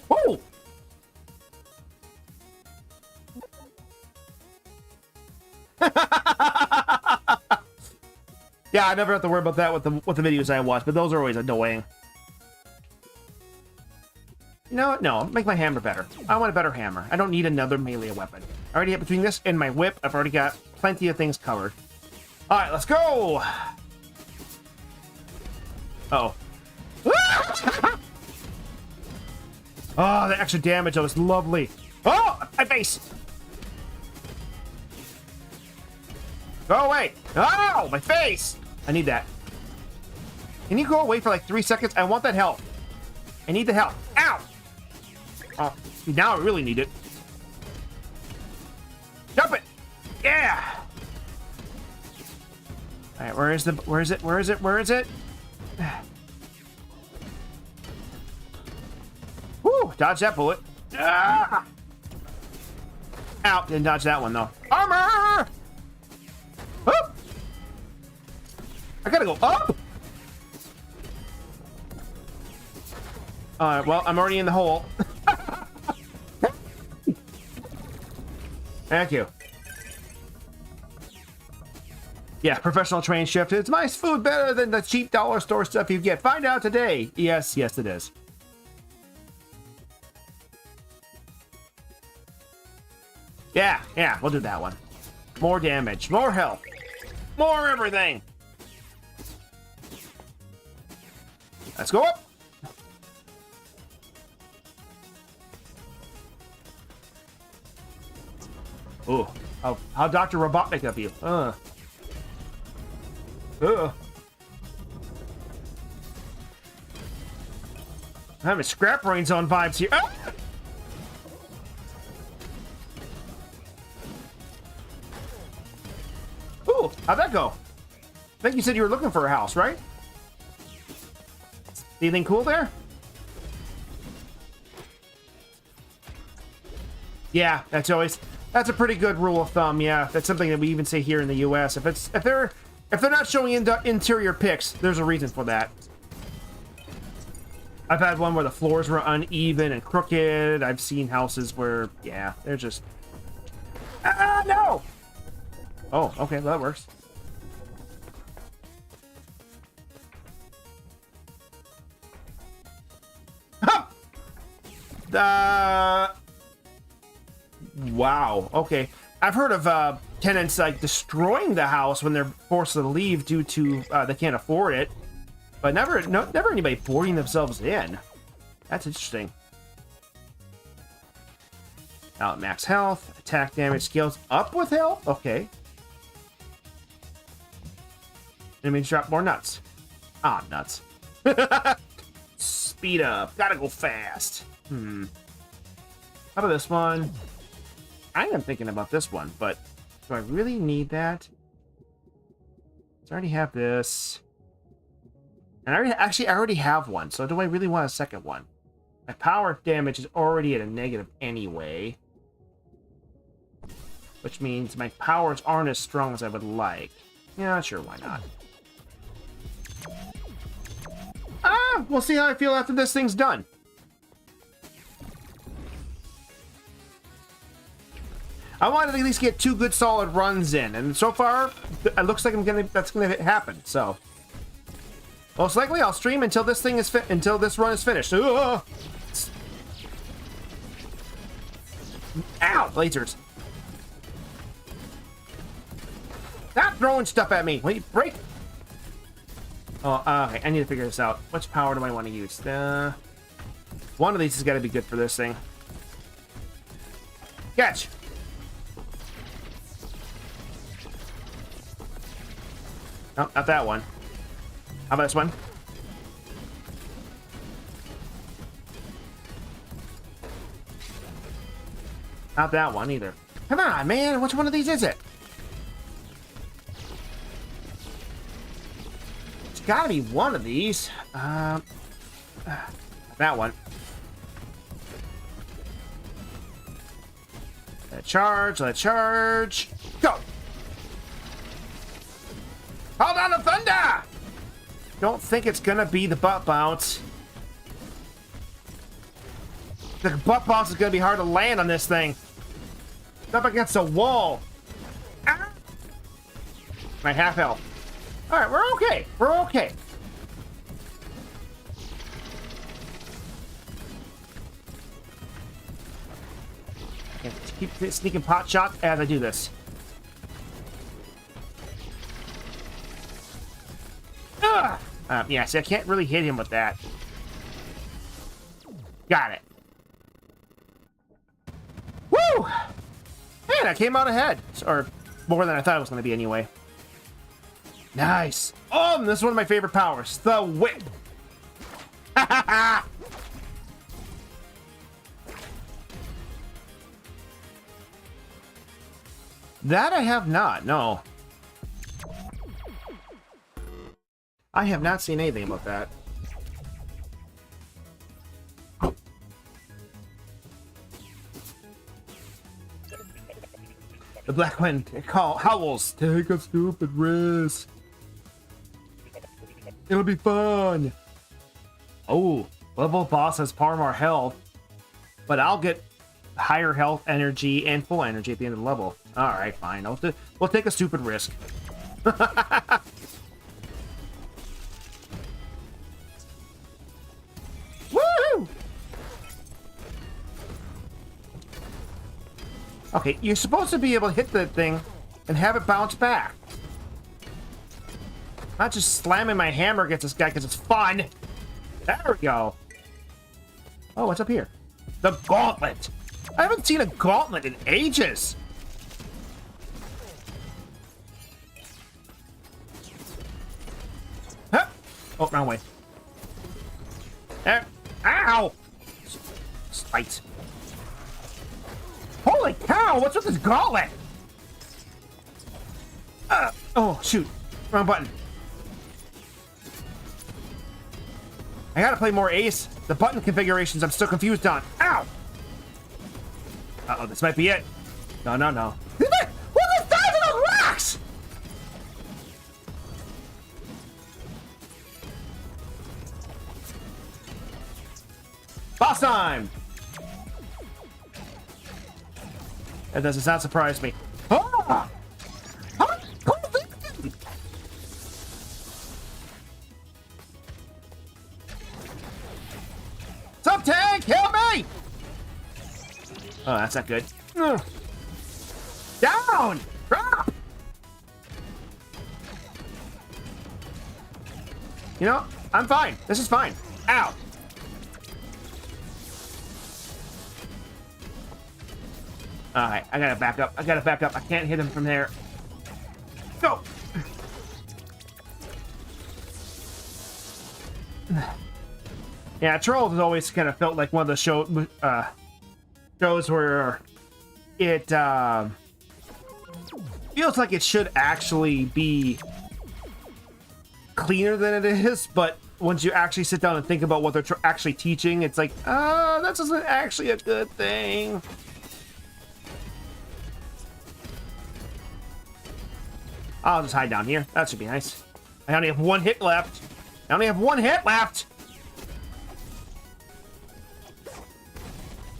Woo! Yeah, I never have to worry about that with the videos I watch, but those are always annoying. You know what? No, make my hammer better. I want a better hammer. I don't need another melee weapon. I already have between this and my whip, I've already got plenty of things covered. All right, let's go. Uh-oh. Oh, the extra damage, that was lovely. Oh, my face. Go away. Oh, my face. I need that. Can you go away for like 3 seconds? I want that health. I need the health. Ow. Oh, now I really need it. Jump it. Yeah. All right, where is it? Woo, dodge that bullet. Ah! Ow, didn't dodge that one though. Armor! Up! I gotta go up! Alright, well, I'm already in the hole. Thank you. Yeah, professional train shift. Is my food better than the cheap dollar store stuff you get? Find out today. Yes, yes, it is. Yeah, we'll do that one. More damage, more health, more everything. Let's go up. Ooh, how Dr. Robotnik up you? I'm having scrap brain zone vibes here. Ah! Ooh, how'd that go? I think you said you were looking for a house, right? Anything cool there? Yeah, that's a pretty good rule of thumb. Yeah, that's something that we even say here in the U.S. If they're not showing interior pics, there's a reason for that. I've had one where the floors were uneven and crooked. I've seen houses where, yeah, they're just... Ah, no! Oh, okay, well, that works. Wow, okay. I've heard of tenants like destroying the house when they're forced to leave due to they can't afford it, but never anybody boarding themselves in. That's interesting. Now at max health, attack damage scales up with health. Okay. Enemies drop more nuts. Ah, nuts. Speed up. Gotta go fast. How about this one? I am thinking about this one, but do I really need that? I already have this. And I already have one, so do I really want a second one? My power damage is already at a negative anyway. Which means my powers aren't as strong as I would like. Yeah, sure, why not? We'll see how I feel after this thing's done. I wanted to at least get 2 good solid runs in, and so far, it looks like that's gonna happen. So, most likely, I'll stream until this thing is until this run is finished. Ow, lasers! Stop throwing stuff at me! Wait, break! Oh, okay. I need to figure this out. Which power do I want to use? One of these has got to be good for this thing. Catch! No, not that one. How about this one? Not that one either. Come on, man! Which one of these is it? It's gotta be one of these. That one. Let it charge. Go! Hold on the thunder! Don't think it's gonna be the butt bounce. The butt bounce is gonna be hard to land on this thing. It's up against a wall. Ah! My half health. Alright, we're okay. We're okay. Okay, keep sneaking pot shots as I do this. Yeah, see, I can't really hit him with that. Got it. Woo! Man, I came out ahead. Or more than I thought it was going to be anyway. Nice. Oh, this is one of my favorite powers. The whip. That I have not, no. I have not seen anything about that. The black wind howls. Take a stupid risk. It'll be fun. Oh, level boss has far more health, but I'll get higher health, energy, and full energy at the end of the level. All right, fine. We'll take a stupid risk. Okay, you're supposed to be able to hit the thing and have it bounce back. Not just slamming my hammer against this guy because it's fun. There we go. Oh, what's up here? The gauntlet. I haven't seen a gauntlet in ages. Huh? Oh, wrong way. There. Ow! Spite. Holy cow, what's with this gauntlet? Oh, shoot. Wrong button. I gotta play more Ace. The button configurations I'm still confused on. Ow! Uh-oh, this might be it. No. What the size of those rocks? Boss time! That does not surprise me. Ah! Sup, tank? Help me! Oh, that's not good. Down! Drop! You know, I'm fine. This is fine. Ow! Alright, I gotta back up. I can't hit him from there. Go! Yeah, Trolls has always kind of felt like one of the shows where it feels like it should actually be cleaner than it is, but once you actually sit down and think about what they're actually teaching, it's like, that isn't actually a good thing. I'll just hide down here. That should be nice. I only have one hit left. I only have one hit left.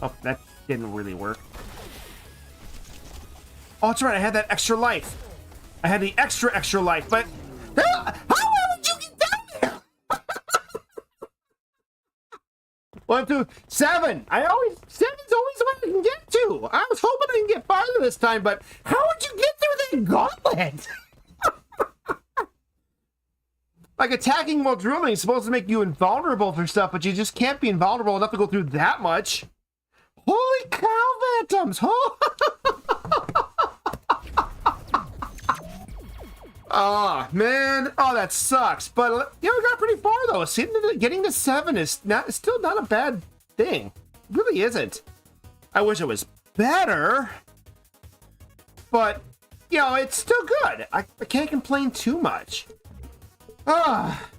Oh, that didn't really work. Oh, that's right. I had that extra life. I had the extra life, but how would you get down there? 1, 2, 7. Seven's always what I can get to. I was hoping I can get farther this time, but how would you get through that gauntlet? Like, attacking while drilling is supposed to make you invulnerable for stuff, but you just can't be invulnerable enough to go through that much. Holy cow, Phantoms! Oh, man. Oh, that sucks. But, we got pretty far, though. Getting to 7 is still not a bad thing. It really isn't. I wish it was better. But, it's still good. I can't complain too much.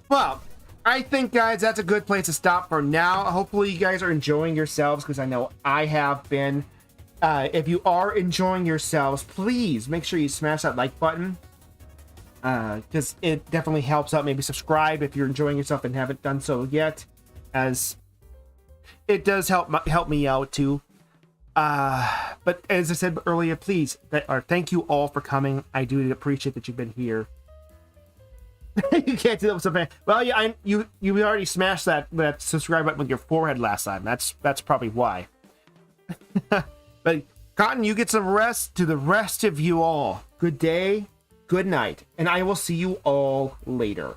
Well, I think, guys, that's a good place to stop for now. Hopefully you guys are enjoying yourselves, because I know I have been. If you are enjoying yourselves, please make sure you smash that like button, because it definitely helps out. Maybe subscribe if you're enjoying yourself and haven't done so yet, as it does help me out too. But as I said earlier, please, thank you all for coming. I do appreciate that you've been here. You can't do that with something. Well, yeah, you already smashed that subscribe button with your forehead last time. That's probably why. But Cotton, you get some rest. To the rest of you all, good day, good night, and I will see you all later.